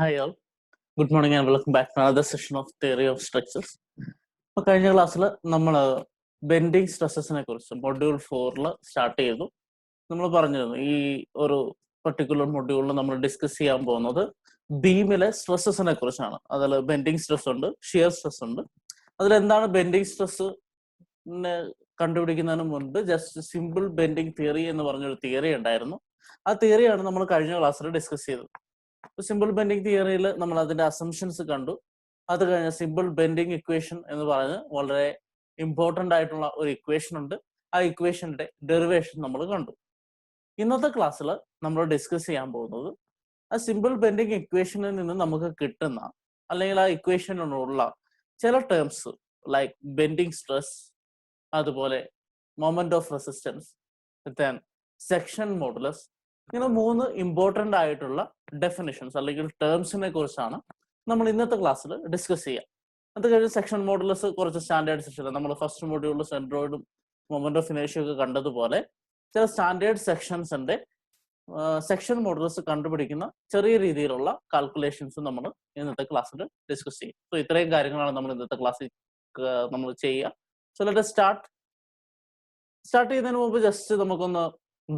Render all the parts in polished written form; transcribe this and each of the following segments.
Hi all. Good morning and welcome back to another session of Theory of Structures. അപ്പോൾ കഴിഞ്ഞ ക്ലാസ്സിൽ നമ്മൾ bending സ്ട്രെസ്സസിനെ കുറിച്ച് മൊഡ്യൂൾ 4 സ്റ്റാർട്ട് ചെയ്തു. നമ്മൾ പറഞ്ഞിരുന്നു ഈ ഒരു പർട്ടിക്കുലർ മൊഡ്യൂളിൽ നമ്മൾ ഡിസ്കസ് ചെയ്യാൻ പോകുന്നത് ബീമിലെ സ്ട്രെസ്സസിനെ കുറിച്ചാണ്. അതിൽ ബെൻഡിങ് സ്ട്രെസ് ഉണ്ട്, ഷിയർ സ്ട്രെസ് ഉണ്ട്. അതിലെന്താണ് ബെൻഡിങ് സ്ട്രെസ് കണ്ടുപിടിക്കുന്നതിന് മുൻപ് ജസ്റ്റ് സിമ്പിൾ ബെൻഡിങ് തിയറി എന്ന് പറഞ്ഞൊരു തിയറി ഉണ്ടായിരുന്നു. ആ തിയറിയാണ് നമ്മൾ കഴിഞ്ഞ ക്ലാസ്സിൽ ഡിസ്കസ് ചെയ്തത്. സിമ്പിൾ ബെൻഡിങ് തിയറിയിൽ നമ്മൾ അതിന്റെ അസംഷൻസ് കണ്ടു. അത് കഴിഞ്ഞ സിമ്പിൾ ബെൻഡിങ് ഇക്വേഷൻ എന്ന് പറഞ്ഞ് വളരെ ഇമ്പോർട്ടന്റ് ആയിട്ടുള്ള ഒരു ഇക്വേഷൻ ഉണ്ട്. ആ ഇക്വേഷന്റെ ഡെറിവേഷൻ നമ്മൾ കണ്ടു. ഇന്നത്തെ ക്ലാസ്സിൽ നമ്മൾ ഡിസ്കസ് ചെയ്യാൻ പോകുന്നത് ആ സിമ്പിൾ ബെൻഡിങ് ഇക്വേഷനിൽ നിന്ന് നമുക്ക് കിട്ടുന്ന അല്ലെങ്കിൽ ആ ഇക്വേഷനിലുള്ള ചില ടേംസ് ലൈക്ക് ബെൻഡിങ് സ്ട്രെസ്, അതുപോലെ moment of resistance, then section modulus, ഇങ്ങനെ 3 ഇമ്പോർട്ടന്റ് ആയിട്ടുള്ള ഡെഫിനിഷൻസ് അല്ലെങ്കിൽ ടേംസിനെ കുറിച്ചാണ് നമ്മൾ ഇന്നത്തെ ക്ലാസ്സിൽ ഡിസ്കസ് ചെയ്യുക. അത് കഴിഞ്ഞ് സെക്ഷൻ മോഡുലസ് കുറച്ച് സ്റ്റാൻഡേർഡ് സെക്ഷൻ, നമ്മൾ ഫസ്റ്റ് മൊഡ്യൂളിൽ സെൻട്രോയിഡും മൊമെന്റ് ഓഫ് ഇനേഷ്യ ഒക്കെ കണ്ടതുപോലെ ചില സ്റ്റാൻഡേർഡ് സെക്ഷൻസിന്റെ സെക്ഷൻ മോഡുലസ് കണ്ടുപിടിക്കുന്ന ചെറിയ രീതിയിലുള്ള കാൽക്കുലേഷൻസ് നമ്മൾ ഇന്നത്തെ ക്ലാസ്സിൽ ഡിസ്കസ് ചെയ്യും. സോ ഇത്രയും കാര്യങ്ങളാണ് നമ്മൾ ഇന്നത്തെ ക്ലാസ്സിൽ നമ്മൾ ചെയ്യുക. സോ ലെറ്റ് us സ്റ്റാർട്ട് ചെയ്യുന്നതിന് മുമ്പ് ജസ്റ്റ് നമുക്കൊന്ന്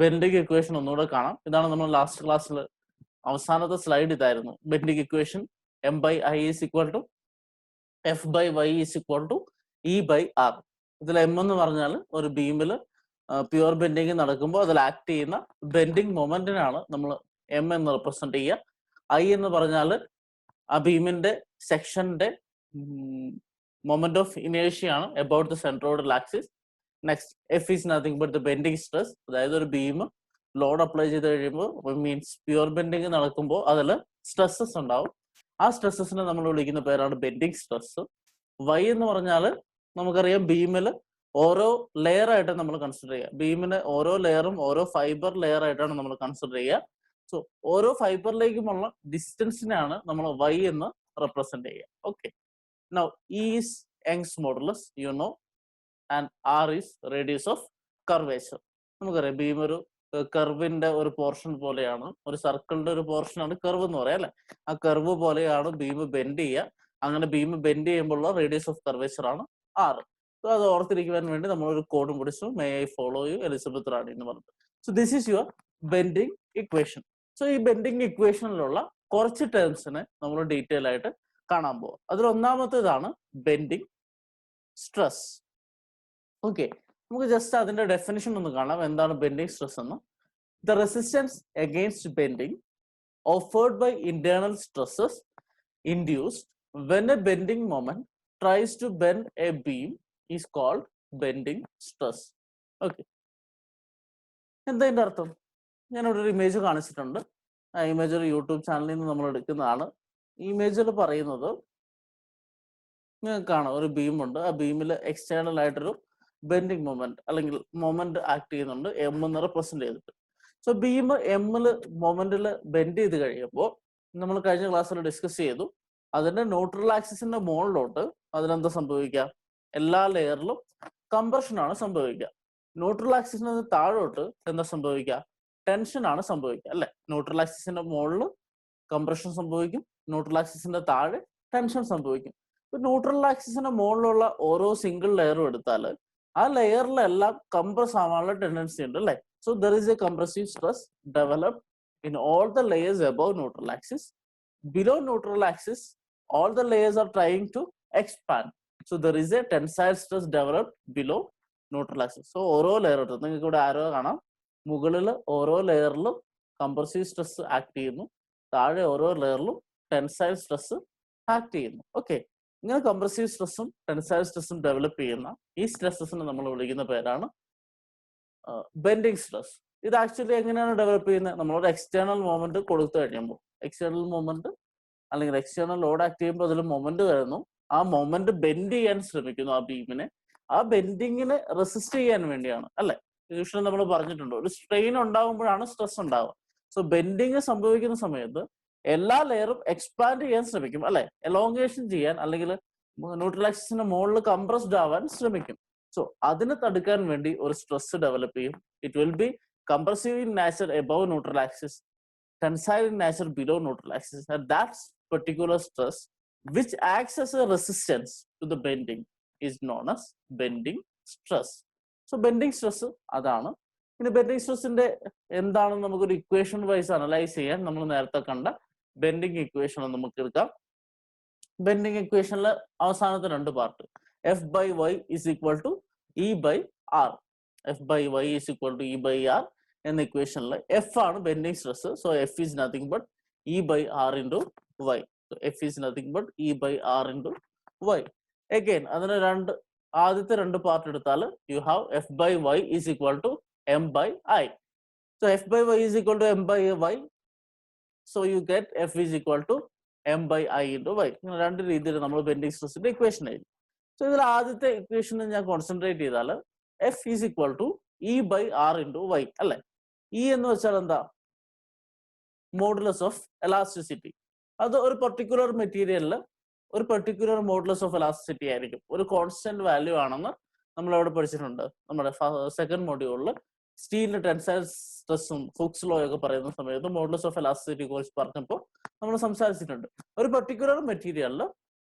ബെൻഡിങ് ഇക്വേഷൻ ഒന്നുകൂടെ കാണാം. ഇതാണ് നമ്മൾ ലാസ്റ്റ് ക്ലാസ്സിൽ അവസാനത്തെ സ്ലൈഡ് ഇതായിരുന്നു. Bending equation M/I is equal to F/Y is equal to E/R. ഇതിൽ M എന്ന് പറഞ്ഞാൽ ഒരു ബീമിൽ പ്യുവർ ബെൻഡിങ് നടക്കുമ്പോൾ അതിൽ ആക്ട് ചെയ്യുന്ന ബെൻഡിങ് മൊമെന്റിനാണ് നമ്മൾ M എന്ന് റെപ്രസെന്റ് ചെയ്യുക. I എന്ന് പറഞ്ഞാൽ ആ ബീമിന്റെ സെക്ഷന്റെ മൊമെന്റ് ഓഫ് ഇനേഷ്യ ആണ് about the centroidal axis. Next F is nothing but the bending stress. അതായത് ഒരു ബീം ലോഡ് അപ്ലൈ ചെയ്ത് കഴിയുമ്പോൾ മീൻസ് പ്യുവർ ബെൻഡിങ് നടക്കുമ്പോൾ അതിൽ സ്ട്രെസ്സസ് ഉണ്ടാവും. ആ സ്ട്രെസ്സസിനെ നമ്മൾ വിളിക്കുന്ന പേരാണ് ബെൻഡിങ് സ്ട്രെസ്. Y എന്ന് പറഞ്ഞാൽ നമുക്കറിയാം ബീമിൽ ഓരോ ലെയർ ആയിട്ട് നമ്മൾ കൺസിഡർ ചെയ്യുക. ബീമിന് ഓരോ ലെയറും ഓരോ ഫൈബർ ലെയർ ആയിട്ടാണ് നമ്മൾ കൺസിഡർ ചെയ്യുക. സോ ഓരോ ഫൈബറിലേക്കുമുള്ള ഡിസ്റ്റൻസിനെയാണ് നമ്മൾ Y എന്ന് റെപ്രസെന്റ് ചെയ്യുക. Okay, now E is Young's modulus you know, and R is radius of curvature. നമുക്കറിയാം ബീം ഒരു കർവിന്റെ ഒരു പോർഷൻ പോലെയാണ്, ഒരു സർക്കിളിന്റെ ഒരു പോർഷനാണ് കർവ് എന്ന് പറയാം അല്ലെ. ആ കർവ് പോലെയാണ് ബീം ബെൻഡ് ചെയ്യുക. അങ്ങനെ ബീം ബെൻഡ് ചെയ്യുമ്പോഴുള്ള റേഡിയസ് ഓഫ് കർവേച്ചർ ആണ് R. സോ അത് ഓർത്തിരിക്കുവാൻ വേണ്ടി നമ്മളൊരു കോഡും പിടിച്ചു, may I follow you Elizabeth റാണി എന്ന് പറഞ്ഞിട്ട്. So this is your bending equation. So ഈ ബെൻഡിങ് ഇക്വേഷനിലുള്ള കുറച്ച് ടേംസിനെ നമ്മൾ ഡീറ്റെയിൽ ആയിട്ട് കാണാൻ പോകും. അതിൽ ഒന്നാമത്തേതാണ് ബെൻഡിങ് സ്ട്രെസ്. ഓക്കെ, നമുക്ക് ജസ്റ്റ് അതിന്റെ ഡെഫിനിഷൻ ഒന്ന് കാണാം. എന്താണ് ബെൻഡിങ് സ്ട്രെസ് എന്ന്? The resistance against bending offered by internal stresses induced when A bending moment tries to bend a beam is called bending stress. Okay, എന്താ ഇതിന്റെ അർത്ഥം? ഞാനിവിടെ ഒരു ഇമേജ് കാണിച്ചിട്ടുണ്ട്. ആ ഇമേജ് ഒരു യൂട്യൂബ് ചാനലിൽ നിന്ന് നമ്മൾ എടുക്കുന്നതാണ്. ഈ ഇമേജിൽ പറയുന്നത് നിങ്ങൾക്ക് കാണാം, ഒരു ബീമുണ്ട്. ആ ബീമിൽ എക്സ്റ്റേണൽ ആയിട്ടൊരു ബെൻഡിങ് മൊമെന്റ് അല്ലെങ്കിൽ മൊമെന്റ് ആക്ട് ചെയ്യുന്നുണ്ട്, M എന്ന് റെപ്രസെന്റ് ചെയ്തിട്ട്. സോ ബീം എമ്മിൽ മൊമെന്റിൽ ബെൻഡ് ചെയ്ത് കഴിയുമ്പോൾ നമ്മൾ കഴിഞ്ഞ ക്ലാസ്സിൽ ഡിസ്കസ് ചെയ്തു, അതിന്റെ ന്യൂട്രൽ ആക്സിസിന്റെ മുകളിലോട്ട് അതിനെന്താ സംഭവിക്കുക? എല്ലാ ലെയറിലും കംപ്രഷൻ ആണ് സംഭവിക്കുക. ന്യൂട്രൽ ആക്സിസിന് താഴോട്ട് എന്താ സംഭവിക്കുക? ടെൻഷൻ ആണ് സംഭവിക്കുക അല്ലെ. ന്യൂട്രൽ ആക്സിസിന്റെ മുകളിൽ കംപ്രഷൻ സംഭവിക്കും, ന്യൂട്രൽ ആക്സിസിന്റെ താഴെ ടെൻഷൻ സംഭവിക്കും. ന്യൂട്രൽ ആക്സിസിന്റെ മുകളിലുള്ള ഓരോ സിംഗിൾ ലെയറും എടുത്താൽ ആ ലെയറിലെല്ലാം കംപ്രസ് ആവാനുള്ള ടെൻഡൻസി ഉണ്ട് അല്ലെ. So there is A compressive stress developed in all the layers above neutral axis. Below neutral axis all the layers are trying to expand. So there is a tensile stress developed below neutral axis. So ഓരോ layer എടുത്ത് നിങ്ങൾക്ക് ഇവിടെ ആരോ കാണാം, മുകളിൽ ഓരോ ലെയറിലും compressive stress act ചെയ്യുന്നു, താഴെ ഓരോ ലെയറിലും ടെൻസൈൽ സ്ട്രെസ് ആക്ട് ചെയ്യുന്നു. ഓക്കെ, ഇങ്ങനെ കംപ്രസീവ് സ്ട്രെസ്സും ടെൻസൈൽ സ്ട്രെസ്സും ഡെവലപ്പ് ചെയ്യുന്ന ഈ സ്ട്രെസ്സസിനെ നമ്മൾ വിളിക്കുന്ന പേരാണ് ബെൻഡിങ് സ്ട്രെസ്. ഇത് ആക്ച്വലി എങ്ങനെയാണ് ഡെവലപ്പ് ചെയ്യുന്നത്? നമ്മളൊരു എക്സ്റ്റേണൽ മൊമെന്റ് കൊടുത്തു കഴിയുമ്പോൾ, എക്സ്റ്റേണൽ മൊമെന്റ് അല്ലെങ്കിൽ എക്സ്റ്റേണൽ ലോഡ് ആക്ട് ചെയ്യുമ്പോൾ അതിൽ മൊമെന്റ് വരുന്നു. ആ മൊമെന്റ് ബെൻഡ് ചെയ്യാൻ ശ്രമിക്കുന്നു ആ ബീമിനെ. ആ ബെൻഡിങ്ങിനെ റെസിസ്റ്റ് ചെയ്യാൻ വേണ്ടിയാണ് അല്ലെ. യൂഷ്വലി നമ്മൾ പറഞ്ഞിട്ടുണ്ട്, ഒരു സ്ട്രെയിൻ ഉണ്ടാകുമ്പോഴാണ് സ്ട്രെസ് ഉണ്ടാവുക. സോ ബെൻഡിങ് സംഭവിക്കുന്ന സമയത്ത് എല്ലാ ലെയറും എക്സ്പാൻഡ് ചെയ്യാൻ ശ്രമിക്കും അല്ലെ, എലോങ്ങേഷൻ ചെയ്യാൻ, അല്ലെങ്കിൽ ന്യൂട്രൽ ആക്സിസിന്റെ മുകളിൽ കംപ്രസ്ഡ് ആവാൻ ശ്രമിക്കും. സോ അതിനെ തടുക്കാൻ വേണ്ടി ഒരു സ്ട്രെസ് ഡെവലപ്പ് ചെയ്യും. It will be compressive in nature above neutral axis. tensile in nature below neutral axis, and that particular stress which acts as a resistance to the bending is known as bending stress. So bending stress അതാണ്. ഇനി bending സ്ട്രെസ്സിന്റെ എന്താണെന്ന് നമുക്കൊരു equation vice analyse ചെയ്യാൻ നമ്മൾ നേരത്തെ കണ്ട bending equation നമുക്ക് എടുക്കാം. ബെൻഡിങ് ഇക്വേഷനിൽ അവസാനത്തെ രണ്ട് part F by Y is equal to E by R, F by Y is equal to E by R എന്ന ഇക്വേഷനിൽ എഫ് ആണ് bending stress. So F is nothing but E by R into Y. F is nothing but E by R into Y. Again അതിന് ആദ്യത്തെ രണ്ട് part എടുത്താൽ you have F by Y is equal to M by I. So F by Y is equal to M by Y. So you get F is equal to M by I into Y. ഇങ്ങനെ രണ്ട് രീതിയിൽ നമ്മൾ bending സ്ട്രെസ്സിന്റെ equation ആയിരുന്നു. So ഇതിൽ ആദ്യത്തെ ഇക്വേഷനിൽ ഞാൻ കോൺസെൻട്രേറ്റ് ചെയ്താൽ F is equal to E by R into Y അല്ലെ. ഇ എന്ന് വെച്ചാൽ എന്താ? Modulus of elasticity. അത് ഒരു പെർട്ടിക്കുലർ മെറ്റീരിയലിൽ ഒരു പെർട്ടിക്കുലർ മോഡുലസ് ഓഫ് എലാസ്റ്റിസിറ്റി ആയിരിക്കും, ഒരു കോൺസ്റ്റന്റ് വാല്യൂ ആണെന്ന് നമ്മൾ അവിടെ പഠിച്ചിട്ടുണ്ട്. നമ്മുടെ സെക്കൻഡ് മൊഡ്യൂളിൽ സ്റ്റീലിന്റെ ടെൻസൈൽ സ്ട്രെസ്സും ഹുക്സ് ലോ ഒക്കെ പറയുന്ന സമയത്ത് മോഡുലസ് ഓഫ് എലാസ്റ്റിസിറ്റിയെ കുറിച്ച് പറഞ്ഞപ്പോൾ നമ്മൾ സംസാരിച്ചിട്ടുണ്ട്. ഒരു പെർട്ടിക്കുലർ മെറ്റീരിയലിൽ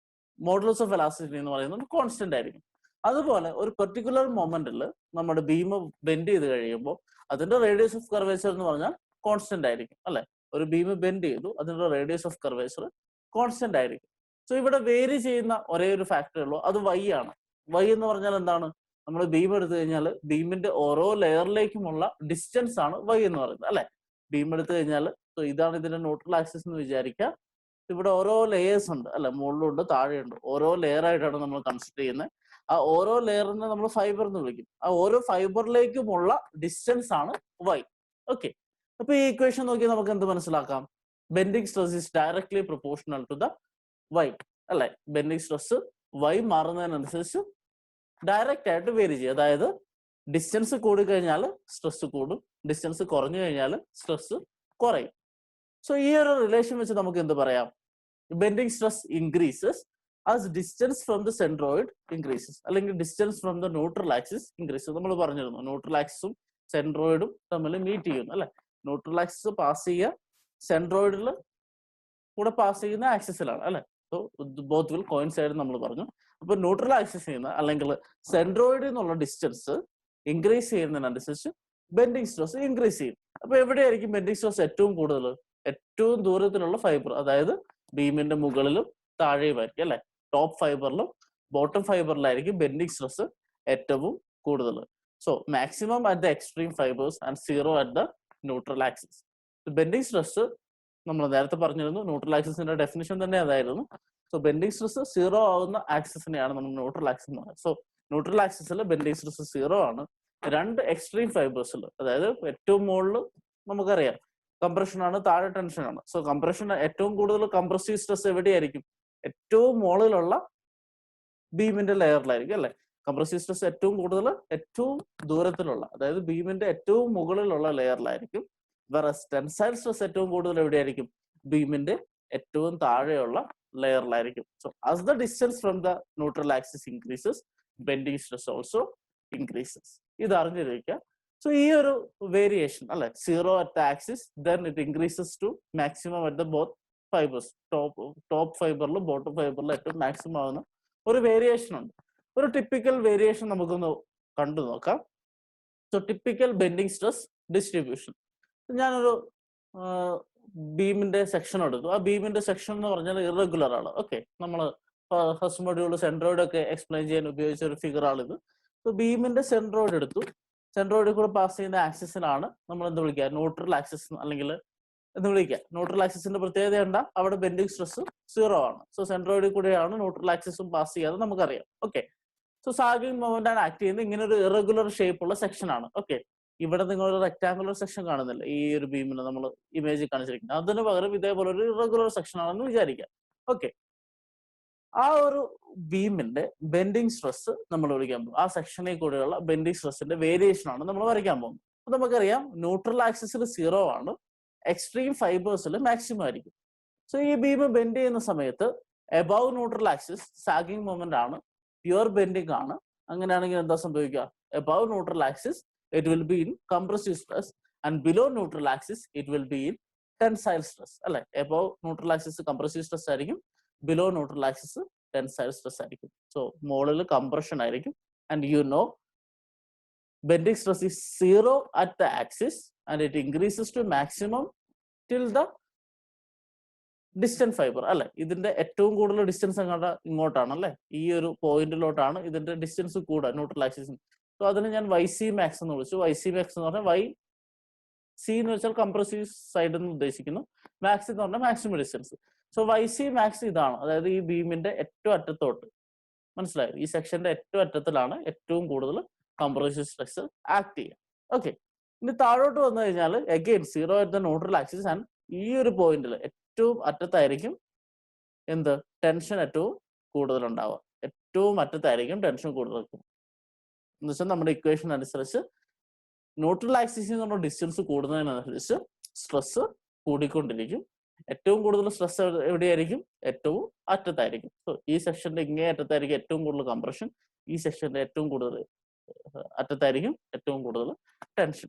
മോഡുലസ് ഓഫ് എലാസ്റ്റിസിറ്റി എന്ന് പറയുന്നത് കോൺസ്റ്റന്റ് ആയിരിക്കും. അതുപോലെ ഒരു പെർട്ടിക്കുലർ മൊമെന്റിൽ നമ്മുടെ ബീം ബെൻഡ് ചെയ്ത് കഴിയുമ്പോൾ അതിന്റെ റേഡിയസ് ഓഫ് കർവേച്ചർ എന്ന് പറഞ്ഞാൽ കോൺസ്റ്റന്റ് ആയിരിക്കും അല്ലെ. ഒരു ബീം ബെൻഡ് ചെയ്തു, അതിന്റെ റേഡിയസ് ഓഫ് കർവേച്ചർ കോൺസ്റ്റന്റ് ആയിരിക്കും. സോ ഇവിടെ വേരി ചെയ്യുന്ന ഒരേ ഒരു ഫാക്ടറേ ഉള്ളൂ, അത് വൈ ആണ്. വൈ എന്ന് പറഞ്ഞാൽ എന്താണ്? നമ്മൾ ബീം എടുത്തു കഴിഞ്ഞാൽ ബീമിന്റെ ഓരോ ലെയറിലേക്കുമുള്ള ഡിസ്റ്റൻസ് ആണ് വൈ എന്ന് പറയുന്നത് അല്ലെ. ബീം എടുത്തു കഴിഞ്ഞാൽ ഇതാണ് ഇതിന്റെ ന്യൂട്രൽ ആക്സിസ് എന്ന് വിചാരിക്കുക. ഇവിടെ ഓരോ ലെയേഴ്സ് ഉണ്ട് അല്ലെ, മുകളിലുണ്ട് താഴെയുണ്ട്. ഓരോ ലെയർ ആയിട്ടാണ് നമ്മൾ കൺസിഡർ ചെയ്യുന്നത്. ആ ഓരോ ലെയറിനെ നമ്മൾ ഫൈബർ എന്ന് വിളിക്കും. ആ ഓരോ ഫൈബറിലേക്കുമുള്ള ഡിസ്റ്റൻസ് ആണ് വൈ. ഓക്കെ, അപ്പൊ ഈ ഇക്വേഷൻ നോക്കി നമുക്ക് എന്ത് മനസ്സിലാക്കാം? Bending stress is directly proportional to the Y അല്ലെ. ബെൻഡിങ് സ്ട്രെസ് വൈ മാറുന്നതിനനുസരിച്ച് ഡയറക്റ്റ് ആയിട്ട് വേരി ചെയ്യും. അതായത് ഡിസ്റ്റൻസ് കൂടിക്കഴിഞ്ഞാൽ സ്ട്രെസ് കൂടും, ഡിസ്റ്റൻസ് കുറഞ്ഞു കഴിഞ്ഞാൽ സ്ട്രെസ് കുറയും. സോ ഈ ഒരു റിലേഷൻ വെച്ച് നമുക്ക് എന്ത് പറയാം? Bending stress increases as distance from the centroid increases, അല്ലെങ്കിൽ distance from the neutral axis increases. നമ്മൾ പറഞ്ഞിരുന്നു ന്യൂട്രൽ ആക്സിസും സെൻട്രോയിഡും തമ്മിൽ മീറ്റ് ചെയ്യുന്നു അല്ലെ. ന്യൂട്രൽ ആക്സിസ് പാസ് ചെയ്യുക സെൻട്രോയിഡിൽ കൂടെ പാസ് ചെയ്യുന്ന ആക്സിസിലാണ് അല്ലെ. സോ ബോത്ത് വിൽ കോയിൻസൈഡ് നമ്മൾ പറഞ്ഞു. അപ്പൊ ന്യൂട്രൽ ആക്സിസിൽ നിന്ന് അല്ലെങ്കിൽ സെൻട്രോയിഡിൽ നിന്നുള്ള ഡിസ്റ്റൻസ് ഇൻക്രീസ് ചെയ്യുന്നതിനനുസരിച്ച് ബെൻഡിങ് സ്ട്രെസ് ഇൻക്രീസ് ചെയ്യും. അപ്പൊ എവിടെയായിരിക്കും ബെൻഡിങ് സ്ട്രെസ് ഏറ്റവും കൂടുതൽ? ഏറ്റവും ദൂരത്തിലുള്ള ഫൈബർ, അതായത് ബീമിന്റെ മുകളിലും താഴെയുമായിരിക്കും അല്ലെ. ടോപ്പ് ഫൈബറിലും ബോട്ടം ഫൈബറിലായിരിക്കും ബെൻഡിങ് സ്ട്രെസ് ഏറ്റവും കൂടുതൽ. So maximum at the extreme fibres and zero at the neutral axis. Bending stress നമ്മൾ നേരത്തെ പറഞ്ഞിരുന്നു, ന്യൂട്രൽ ആക്സിസിന്റെ ഡെഫിനിഷൻ തന്നെ അതായിരുന്നു. സോ ബെൻഡിങ് സ്ട്രെസ് സീറോ ആവുന്ന ആക്സിസിനെയാണ് നമ്മൾ ന്യൂട്രൽ ആക്സിസ് എന്ന് പറയുന്നത്. സോ ന്യൂട്രൽ ആക്സിസിൽ ബെൻഡിങ് സ്ട്രെസ് സീറോ ആണ്. രണ്ട് എക്സ്ട്രീം ഫൈബേഴ്സിൽ, അതായത് ഏറ്റവും മുകളിൽ നമുക്കറിയാം കംപ്രഷൻ ആണ്, താഴെ ടെൻഷൻ ആണ്. സോ കംപ്രഷൻ ഏറ്റവും കൂടുതൽ കംപ്രസീവ് സ്ട്രെസ് എവിടെയായിരിക്കും? ഏറ്റവും മുകളിലുള്ള ബീമിന്റെ ലെയറിലായിരിക്കും അല്ലെ. കംപ്രസീവ് സ്ട്രെസ് ഏറ്റവും കൂടുതൽ ഏറ്റവും ദൂരത്തിലുള്ള, അതായത് ബീമിന്റെ ഏറ്റവും മുകളിലുള്ള ലെയറിലായിരിക്കും. വേറസ് ടെൻസൈൽ സ്ട്രെസ് ഏറ്റവും കൂടുതൽ എവിടെയായിരിക്കും? ബീമിന്റെ ഏറ്റവും താഴെയുള്ള ലെയറിലായിരിക്കും. So as the distance from the neutral axis increases, bending stress also increases. ഇത് അറിഞ്ഞിരിക്കുക. സോ ഈ ഒരു വേരിയേഷൻ അല്ലെ, zero at the axis, then it increases to maximum at the both fibres. Top ഫൈബറിലും ബോട്ടം ഫൈബറിലും ഏറ്റവും മാക്സിമം ആവുന്ന ഒരു വേരിയേഷൻ ഉണ്ട്. ഒരു ടിപ്പിക്കൽ വേരിയേഷൻ നമുക്കൊന്ന് കണ്ടു നോക്കാം. So typical bending stress distribution. ഞാനൊരു ബീമിന്റെ സെക്ഷൻ എടുത്തു. ആ ബീമിന്റെ സെക്ഷൻ എന്ന് പറഞ്ഞാൽ ഇറഗുലർ ആണ്. ഓക്കെ, നമ്മൾ ഫസ്റ്റ് മൊഡ്യൂൾ സെൻട്രോയിഡ് ഒക്കെ എക്സ്പ്ലെയിൻ ചെയ്യാൻ ഉപയോഗിച്ച ഒരു ഫിഗർ ആണിത്. സോ ബീമിന്റെ സെൻട്രോയിഡ് എടുത്തു. സെൻട്രോയിഡിൽ കൂടെ പാസ് ചെയ്യുന്ന ആക്സിസിനാണ് നമ്മൾ എന്ത് വിളിക്കുക? ന്യൂട്രൽ ആക്സിസ് അല്ലെങ്കിൽ എന്ന് വിളിക്കുക. ന്യൂട്രൽ ആക്സിസിന്റെ പ്രത്യേകത എന്താ? അവിടെ ബെൻഡിങ് സ്ട്രെസ് സീറോ ആണ്. സോ സെൻട്രോയിഡിൽ കൂടെയാണ് ന്യൂട്രൽ ആക്സിസും പാസ് ചെയ്യാതെ നമുക്കറിയാം. ഓക്കെ, സോ സാഗിങ് മൊമെന്റ് ആണ് ആക്ട് ചെയ്യുന്നത്. ഇങ്ങനെ ഒരു ഇറഗുലർ ഷേപ്പ് ഉള്ള സെക്ഷൻ ആണ്. ഓക്കെ, ഇവിടെ നിങ്ങൾ ഒരു റെക്ടാങ്കുലർ സെക്ഷൻ കാണുന്നില്ല ഈ ഒരു ബീമിന് നമ്മൾ ഇമേജ് കാണിച്ചിരിക്കുന്നത്. അതിന് പകരം ഇതേപോലെ ഒരു ഇറഗുലർ സെക്ഷൻ ആണെന്ന് വിചാരിക്കാം. ഓക്കെ, ആ ഒരു ബീമിന്റെ ബെൻഡിങ് സ്ട്രെസ് നമ്മൾ വിളിക്കാൻ പോകും. ആ സെക്ഷനിൽ കൂടെയുള്ള ബെൻഡിങ് സ്ട്രെസിന്റെ വേരിയേഷൻ ആണ് നമ്മൾ വരയ്ക്കാൻ പോകുന്നത്. അപ്പൊ നമുക്കറിയാം ന്യൂട്രൽ ആക്സിസിൽ സീറോ ആണ്, എക്സ്ട്രീം ഫൈബേഴ്സിൽ മാക്സിമം ആയിരിക്കും. സോ ഈ ബീം ബെൻഡ് ചെയ്യുന്ന സമയത്ത് above neutral axis sagging moment ആണ്, പ്യുവർ ബെൻഡിങ് ആണ്. അങ്ങനെയാണെങ്കിൽ എന്താ സംഭവിക്കുക? Above neutral axis it will be in compressive stress and below neutral axis it will be in tensile stress അല്ലെ. Above neutral axis compressive stress ആയിരിക്കും, below neutral axis tensile stress ആയിരിക്കും. So മുകളിൽ compression ആയിരിക്കും. And you know bending stress is zero at the axis and it increases to maximum till the distant fiber അല്ലെ. ഇതിന്റെ ഏറ്റവും കൂടുതൽ distance അങ്ങോട്ട് ഇങ്ങോട്ടാണ് അല്ലെ, ഈ ഒരു പോയിന്റിലോട്ടാണ് ഇതിന്റെ ഡിസ്റ്റൻസ് കൂടുക ന്യൂട്രൽ ആക്സിസിന്. സോ അതിന് ഞാൻ വൈ സി മാക്സ് എന്ന് വിളിച്ചു. വൈ സി മാക്സ് എന്ന് പറഞ്ഞാൽ വൈ സി എന്ന് വെച്ചാൽ കംപ്രസീവ് സൈഡ് എന്ന് ഉദ്ദേശിക്കുന്നു, മാക്സ് എന്ന് പറഞ്ഞാൽ maximum distance. So Y C max ഇതാണ്, അതായത് ഈ ബീമിന്റെ ഏറ്റവും അറ്റത്തോട്ട്, മനസ്സിലായോ, ഈ സെക്ഷന്റെ ഏറ്റവും അറ്റത്തിലാണ് ഏറ്റവും കൂടുതൽ കംപ്രസീവ് സ്ട്രെസ് ആക്ട് ചെയ്യുക. ഓക്കെ, ഇനി താഴോട്ട് വന്നു കഴിഞ്ഞാൽ again zero at the neutral axis and ഈ ഒരു പോയിന്റിൽ ഏറ്റവും അറ്റത്തായിരിക്കും എന്ത് ടെൻഷൻ ഏറ്റവും കൂടുതൽ ഉണ്ടാവുക, ഏറ്റവും അറ്റത്തായിരിക്കും ടെൻഷൻ കൂടുതൽ. എന്ന് വെച്ചാൽ നമ്മുടെ ഇക്വേഷൻ അനുസരിച്ച് ന്യൂട്രൽ ആക്സിസിൽ നിന്നുള്ള ഡിസ്റ്റൻസ് കൂടുന്നതിനനുസരിച്ച് സ്ട്രെസ് കൂടിക്കൊണ്ടിരിക്കും. ഏറ്റവും കൂടുതൽ സ്ട്രെസ് എവിടെയായിരിക്കും? ഏറ്റവും അറ്റത്തായിരിക്കും. സോ ഈ സെക്ഷന്റെ ഇങ്ങേ അറ്റത്തായിരിക്കും ഏറ്റവും കൂടുതൽ കംപ്രഷൻ, ഈ സെക്ഷന്റെ ഏറ്റവും കൂടുതൽ അറ്റത്തായിരിക്കും ഏറ്റവും കൂടുതൽ tension.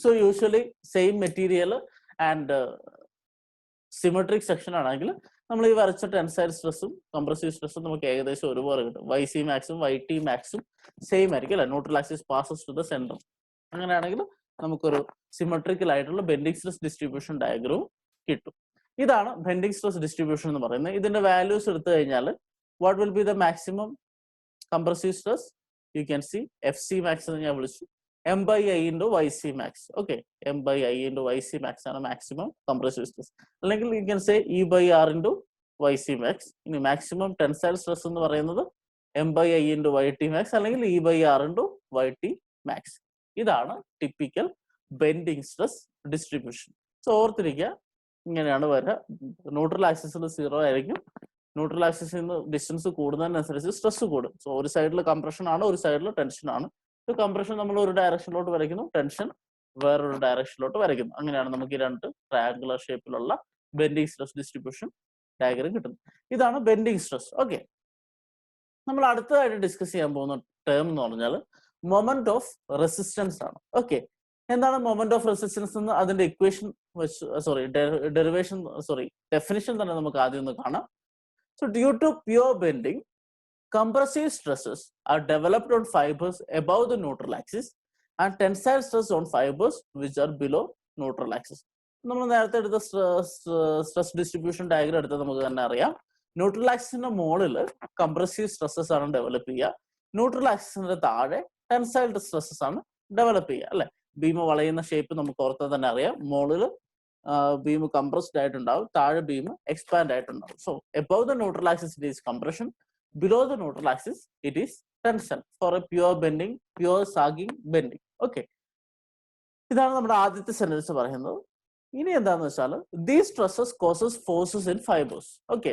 So usually same material and symmetric section ആണെങ്കിൽ നമ്മൾ ഈ വരച്ച ടെൻസൈൽ സ്ട്രെസ്സും കംപ്രസീവ് സ്ട്രെസ്സും നമുക്ക് ഏകദേശം ഒരുപോലെ കിട്ടും. വൈ സി മാക്സും വൈ ടി മാക്സും സെയിം ആയിരിക്കും അല്ലെ. Neutral axis passes to the centre. അങ്ങനെയാണെങ്കിൽ നമുക്കൊരു സിമെട്രിക്കൽ ആയിട്ടുള്ള ബെൻഡിങ് സ്ട്രെസ് ഡിസ്ട്രിബ്യൂഷൻ ഡയഗ്രവും കിട്ടും. ഇതാണ് ബെൻഡിങ് സ്ട്രെസ് ഡിസ്ട്രിബ്യൂഷൻ എന്ന് പറയുന്നത്. ഇതിന്റെ വാല്യൂസ് എടുത്തു കഴിഞ്ഞാൽ what will be the maximum compressive stress? You can see F C max എന്ന് ഞാൻ വിളിച്ചു, M by I into Y C max. Okay, M by I into Y C max ആണ് maximum compressive stress. അല്ലെങ്കിൽ you can say E by R into Y C max. ഇനി maximum tensile stress എന്ന് പറയുന്നത് M by I into Y T max അല്ലെങ്കിൽ E by R into Y T max. ഇതാണ് typical bending stress distribution. So ഓർത്തിരിക്കുക, ഇങ്ങനെയാണ് വരിക. Neutral ആക്സിസിൽ zero ആയിരിക്കും. ന്യൂട്രൽ ആക്സിസിൽ നിന്ന് ഡിസ്റ്റൻസ് കൂടുന്നതിനനുസരിച്ച് സ്ട്രെസ് കൂടും. സോ ഒരു സൈഡിൽ കംപ്രഷൻ ആണ്, ഒരു സൈഡിൽ ടെൻഷൻ ആണ്. കംപ്രഷൻ നമ്മൾ ഒരു ഡയറക്ഷനിലോട്ട് വരയ്ക്കുന്നു, ടെൻഷൻ വേറൊരു ഡയറക്ഷനിലോട്ട് വരയ്ക്കുന്നു. അങ്ങനെയാണ് നമുക്ക് ഈ രണ്ട് ട്രയാങ്കുലർ ഷേപ്പിലുള്ള ബെൻഡിങ് സ്ട്രെസ് ഡിസ്ട്രിബ്യൂഷൻ ഡയഗ്രം കിട്ടുന്നത്. ഇതാണ് ബെൻഡിങ് സ്ട്രെസ്. ഓക്കെ, നമ്മൾ അടുത്തതായിട്ട് ഡിസ്കസ് ചെയ്യാൻ പോകുന്ന ടേം എന്ന് പറഞ്ഞാൽ മൊമെന്റ് ഓഫ് റെസിസ്റ്റൻസ് ആണ്. ഓക്കെ, എന്താണ് മൊമെന്റ് ഓഫ് റെസിസ്റ്റൻസ് എന്ന് അതിന്റെ ഇക്വേഷൻ ഡെഫിനിഷൻ തന്നെ നമുക്ക് ആദ്യം ഒന്ന് കാണാം. So due to pure bending, compressive stresses are developed on fibers above the neutral axis and tensile stress on fibers which are below neutral axis. നമ്മൾ നേരത്തെ എടുത്ത സ്ട്രെസ് ഡിസ്ട്രിബ്യൂഷൻ ഡയഗ്രം എടുത്താൽ നമുക്ക് തന്നെ അറിയാം, ന്യൂട്രൽ ആക്സിസിന്റെ മുകളിൽ കംപ്രസീവ് സ്ട്രെസ്സസ് ആണ് develop ചെയ്യുക, ന്യൂട്രൽ ആക്സിസിന്റെ താഴെ ടെൻസൈൽ സ്ട്രെസ്സസ് ആണ് ഡെവലപ്പ് ചെയ്യുക അല്ലെ. ബീം വളയുന്ന ഷേപ്പ് നമുക്ക് ഓർത്താൽ തന്നെ അറിയാം, മുകളിൽ ബീം കംപ്രസ്ഡ് ആയിട്ടുണ്ടാവും, താഴെ ബീം എക്സ്പാൻഡ് ആയിട്ടുണ്ടാവും. So above the neutral axis it is compression, below the neutral axis it is tension for a pure bending, pure sagging bending. Okay, ഇതാണ് നമ്മുടെ ആദ്യത്തെ സെന്റൻസ് പറയുന്നത്. ഇനി എന്താന്ന് വെച്ചാൽ these stresses causes forces in fibres. Okay,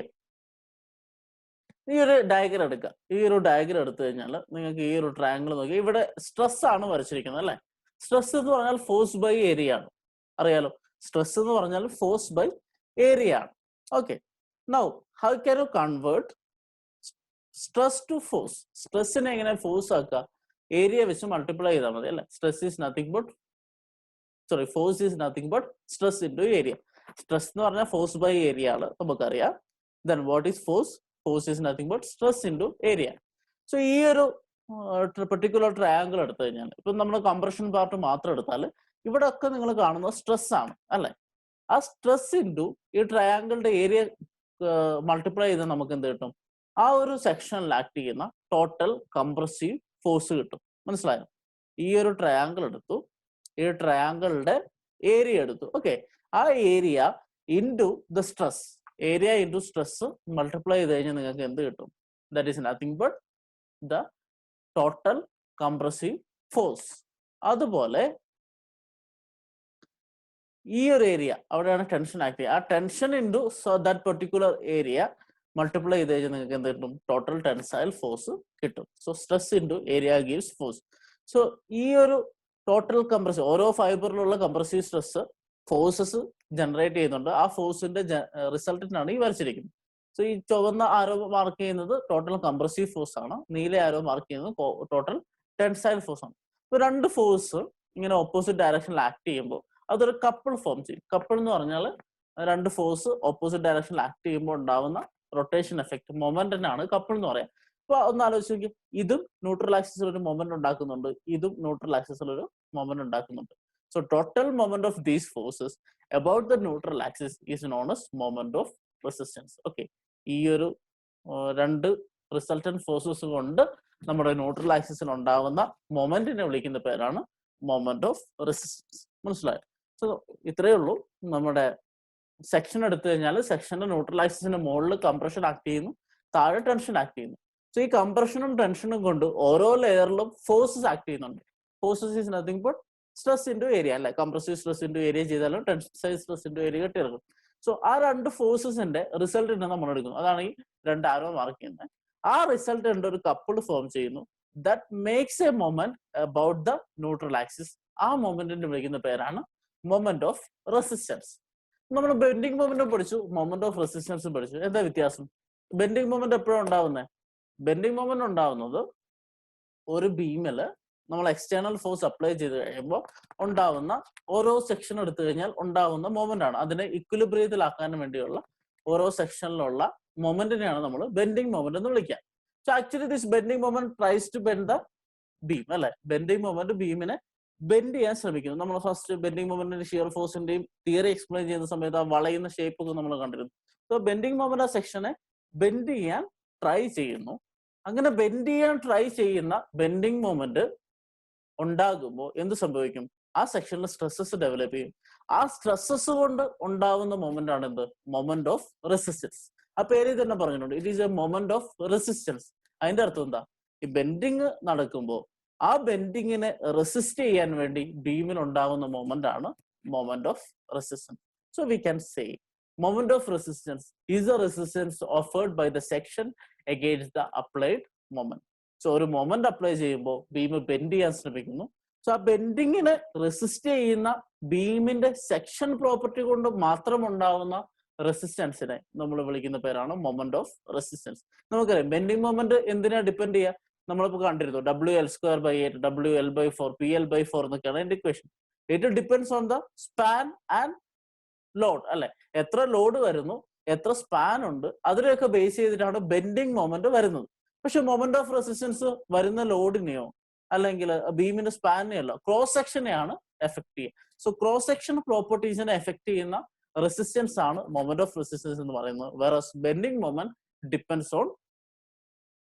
ഈ ഒരു diagram എടുക്കുക. ഈ ഒരു ഡയഗ്രം എടുത്തു കഴിഞ്ഞാൽ നിങ്ങൾക്ക് ഈ ഒരു ട്രയാങ്കിൾ നോക്കി, ഇവിടെ സ്ട്രെസ് ആണ് വരച്ചിരിക്കുന്നത് അല്ലെ. സ്ട്രെസ് എന്ന് പറഞ്ഞാൽ ഫോഴ്സ് ബൈ ഏരിയ ആണ്, അറിയാലോ. സ്ട്രെസ് എന്ന് പറഞ്ഞാൽ ഫോഴ്സ് ബൈ ഏരിയ ആണ്. Okay, now how can you convert stress to force? സ്ട്രെസ്സിനെ എങ്ങനെ ഫോഴ്സ് ആക്കുക? ഏരിയ വെച്ച് മൾട്ടിപ്ലൈ ചെയ്താൽ മതി അല്ലെ. Stress is nothing but force is nothing but stress into area. Stress എന്ന് പറഞ്ഞാൽ ഫോഴ്സ് ബൈ ഏരിയ ആണ്, നമുക്കറിയാം. Then what is force? Force is nothing but stress into area. So ഈ ഒരു പെർട്ടിക്കുലർ ട്രയാങ്കിൾ എടുത്തു കഴിഞ്ഞാൽ, ഇപ്പൊ നമ്മൾ കംപ്രഷൻ പാർട്ട് മാത്രം എടുത്താൽ ഇവിടെ ഒക്കെ നിങ്ങൾ കാണുന്നത് സ്ട്രെസ് ആണ് അല്ലെ. ആ സ്ട്രെസ് ഇൻറ്റു ഈ ട്രയാങ്കിളുടെ ഏരിയ മൾട്ടിപ്ലൈ ചെയ്താൽ നമുക്ക് എന്ത് കിട്ടും? ആ ഒരു സെക്ഷനിൽ ആക്ട് ചെയ്യുന്ന ടോട്ടൽ കംപ്രസീവ് ഫോഴ്സ് കിട്ടും. മനസ്സിലായോ? ഈ ഒരു ട്രയാങ്കിൾ എടുത്തു, ഈ ട്രയാങ്കിളുടെ ഏരിയ എടുത്തു. ഓക്കെ, ആ area into the stress, area into stress multiply ചെയ്ത് കഴിഞ്ഞാൽ നിങ്ങൾക്ക് എന്ത് കിട്ടും? That is nothing but the total compressive force. അതുപോലെ ഈ ഒരു ഏരിയ അവിടെയാണ് ടെൻഷൻ ആക്ട് ചെയ്യുക. ആ tension into that particular area multiply ചെയ്ത് കഴിഞ്ഞാൽ നിങ്ങൾക്ക് എന്ത് കിട്ടും? ടോട്ടൽ ടെൻസൈൽ ഫോഴ്സ് കിട്ടും. So stress into area gives force. So ഈ ഒരു ടോട്ടൽ കംപ്രസീവ്, ഓരോ ഫൈബറിലുള്ള കംപ്രസീവ് സ്ട്രെസ് ഫോഴ്സസ് ജനറേറ്റ് ചെയ്യുന്നുണ്ട്. ആ ഫോഴ്സിന്റെ റിസൾട്ടിനാണ് ഈ വരച്ചിരിക്കുന്നത്. സോ ഈ ചുവന്ന ആരോ മാർക്ക് ചെയ്യുന്നത് ടോട്ടൽ കംപ്രസീവ് ഫോഴ്സ് ആണ്, നീല ആരോ മാർക്ക് ചെയ്യുന്നത് ടോട്ടൽ ടെൻസൈൽ ഫോഴ്സ് ആണ്. ഇപ്പൊ രണ്ട് ഫോഴ്സ് ഇങ്ങനെ ഓപ്പോസിറ്റ് ഡയറക്ഷനിൽ ആക്ട് ചെയ്യുമ്പോൾ അതൊരു കപ്പിൾ ഫോം ചെയ്യും. കപ്പിൾ എന്ന് പറഞ്ഞാൽ രണ്ട് ഫോഴ്സ് ഓപ്പോസിറ്റ് ഡയറക്ഷനിൽ ആക്ട് ചെയ്യുമ്പോൾ ഉണ്ടാവുന്ന റൊട്ടേഷൻ എഫക്ട് മൊമെന്റിനാണ് കപ്പിൾ എന്ന് പറയാം. അപ്പൊ ഒന്ന് ആലോചിച്ച് നോക്കി, ഇതും ന്യൂട്രൽ ആക്സിസിൽ ഒരു മൊമെന്റ് ഉണ്ടാക്കുന്നുണ്ട്, ഇതും ന്യൂട്രൽ ആക്സിസിൽ ഒരു മൊമെന്റ് ഉണ്ടാക്കുന്നുണ്ട്. So total moment of these forces about the neutral axis is known as moment of resistance. Okay, ഈ ഒരു രണ്ട് റിസൾട്ടന്റ് ഫോഴ്സസ് കൊണ്ട് നമ്മുടെ ന്യൂട്രൽ ആക്സിസിൽ ഉണ്ടാകുന്ന മൊമെന്റിനെ വിളിക്കുന്ന പേരാണ് മൊമെന്റ് ഓഫ് റെസിസ്റ്റൻസ്. മനസ്സിലായോ? സോ ഇത്രയേ ഉള്ളൂ. നമ്മുടെ സെക്ഷൻ എടുത്തു കഴിഞ്ഞാൽ സെക്ഷന്റെ ന്യൂട്രൽ ആക്സിസിന്റെ മുകളിൽ കംപ്രഷൻ ആക്ട് ചെയ്യുന്നു, താഴെ ടെൻഷൻ ആക്ട് ചെയ്യുന്നു. സോ ഈ കംപ്രഷനും ടെൻഷനും കൊണ്ട് ഓരോ ലെയറിലും ഫോഴ്സസ് ആക്ട് ചെയ്യുന്നുണ്ട്. Forces is nothing but stress into area, അല്ലെ? കംപ്രസീവ് സ്ട്രെസ് ഇൻറ്റു ഏരിയ ചെയ്താലും ടെൻസൈൽ സ്ട്രെസ് ഇൻറ്റു ഏരിയ കിട്ടിയെടുക്കും. സോ ആ രണ്ട് ഫോഴ്സസിന്റെ റിസൾട്ടിനെ നമ്മൾ എടുക്കുന്നു. അതാണ് ഈ രണ്ട് ആരോ മാർക്ക് ചെയ്യുന്നത്. ആ റിസൾട്ടിന്റെ ഒരു കപ്പിൾ ഫോം ചെയ്യുന്നു. That makes A moment about the neutral axis. ആ മൊമെന്റിനെ വിളിക്കുന്ന പേരാണ് മൊമെന്റ് ഓഫ് റെസിസ്റ്റൻസ്. നമ്മൾ ബെൻഡിങ് മൊമെന്റ് പഠിച്ചു, മൊമെന്റ് ഓഫ് റെസിസ്റ്റൻസും പഠിച്ചു. എന്താ വ്യത്യാസം? ബെൻഡിങ് മൊമെന്റ് എപ്പോഴാണ് ഉണ്ടാവുന്നത്? ബെൻഡിങ് മൊമെന്റ് ഉണ്ടാവുന്നത് ഒരു ബീമില് നമ്മൾ എക്സ്റ്റേണൽ ഫോഴ്സ് അപ്ലൈ ചെയ്ത് കഴിയുമ്പോൾ ഉണ്ടാവുന്ന ഓരോ സെക്ഷൻ എടുത്തു കഴിഞ്ഞാൽ ഉണ്ടാവുന്ന മൊമെന്റ് ആണ്. അതിനെ ഇക്വിലിബ്രിയത്തിലാക്കാൻ വേണ്ടിയുള്ള ഓരോ സെക്ഷനിലുള്ള മൊമെന്റിനെയാണ് നമ്മൾ ബെൻഡിങ് മൊമെന്റ് എന്ന് വിളിക്കുക. So actually this bending moment tries to bend the beam, അല്ലെ? ബെൻഡിങ് മൊമെന്റ് ബീമിനെ ബെൻഡ് ചെയ്യാൻ ശ്രമിക്കുന്നു. നമ്മൾ ഫസ്റ്റ് ബെൻഡിങ് മൊമെന്റിന്റെ ഷിയർ ഫോഴ്സിന്റെയും തിയറി എക്സ്പ്ലെയിൻ ചെയ്യുന്ന സമയത്ത് ആ വളയുന്ന ഷേപ്പ് ഒക്കെ നമ്മൾ കണ്ടിരുന്നു. സോ ബെൻഡിങ് മൊമെന്റ് ആ സെക്ഷനെ ബെൻഡ് ചെയ്യാൻ ട്രൈ ചെയ്യുന്നു. അങ്ങനെ ബെൻഡ് ചെയ്യാൻ ട്രൈ ചെയ്യുന്ന ബെൻഡിങ് മൊമെന്റ് ഉണ്ടാകുമ്പോൾ എന്ത് സംഭവിക്കും? ആ സെക്ഷനിൽ സ്ട്രെസ്സസ് ഡെവലപ്പ് ചെയ്യും. ആ സ്ട്രെസ്സസ് കൊണ്ട് ഉണ്ടാവുന്ന മൊമെന്റ് ആണ് എന്ത്? Moment of resistance. ആ പേര് തന്നെ പറഞ്ഞിട്ടുണ്ട്, it is a moment of resistance. അതിന്റെ അർത്ഥം എന്താ? ഈ ബെൻഡിങ് നടക്കുമ്പോൾ ആ ബെൻഡിങ്ങിനെ റെസിസ്റ്റ് ചെയ്യാൻ വേണ്ടി ബീമിൽ ഉണ്ടാകുന്ന മൊമെന്റ് ആണ് moment of resistance. So we can say moment of resistance is a resistance offered by the section against the applied moment. So ഒരു മൊമെന്റ് അപ്ലൈ ചെയ്യുമ്പോൾ ബീം ബെൻഡ് ചെയ്യാൻ ശ്രമിക്കുന്നു. സോ ആ ബെൻഡിങ്ങിനെ റെസിസ്റ്റ് ചെയ്യുന്ന ബീമിന്റെ സെക്ഷൻ പ്രോപ്പർട്ടി കൊണ്ട് മാത്രം ഉണ്ടാവുന്ന റെസിസ്റ്റൻസിനെ നമ്മൾ വിളിക്കുന്ന പേരാണ് മൊമെന്റ് ഓഫ് റെസിസ്റ്റൻസ്. നമുക്കറിയാം ബെൻഡിങ് മൊമെന്റ് എന്തിനാ ഡിപ്പെൻഡ് ചെയ്യുക? നമ്മളിപ്പോൾ കണ്ടിരുന്നു WL²/8, WL/4, PL/4 എന്നൊക്കെയാണ് എന്റെ equation. It depends on the span and load, അല്ലെ? എത്ര ലോഡ് വരുന്നു, എത്ര സ്പാൻ ഉണ്ട്, അതിനെയൊക്കെ ബേസ് ചെയ്തിട്ടാണ് ബെൻഡിങ് മൊമെന്റ് വരുന്നത്. പക്ഷെ മൊമെന്റ് ഓഫ് റെസിസ്റ്റൻസ് വരുന്ന ലോഡിനെയോ അല്ലെങ്കിൽ ബീമിന്റെ സ്പാനിനെയല്ലോ, ക്രോസ് സെക്ഷനെയാണ് എഫക്ട് ചെയ്യുക. സോ ക്രോസ് സെക്ഷൻ പ്രോപ്പർട്ടീസിനെ എഫക്ട് ചെയ്യുന്ന റെസിസ്റ്റൻസ് ആണ് മൊമെന്റ് ഓഫ് റെസിസ്റ്റൻസ് എന്ന് പറയുന്നത്. Whereas bending moment depends on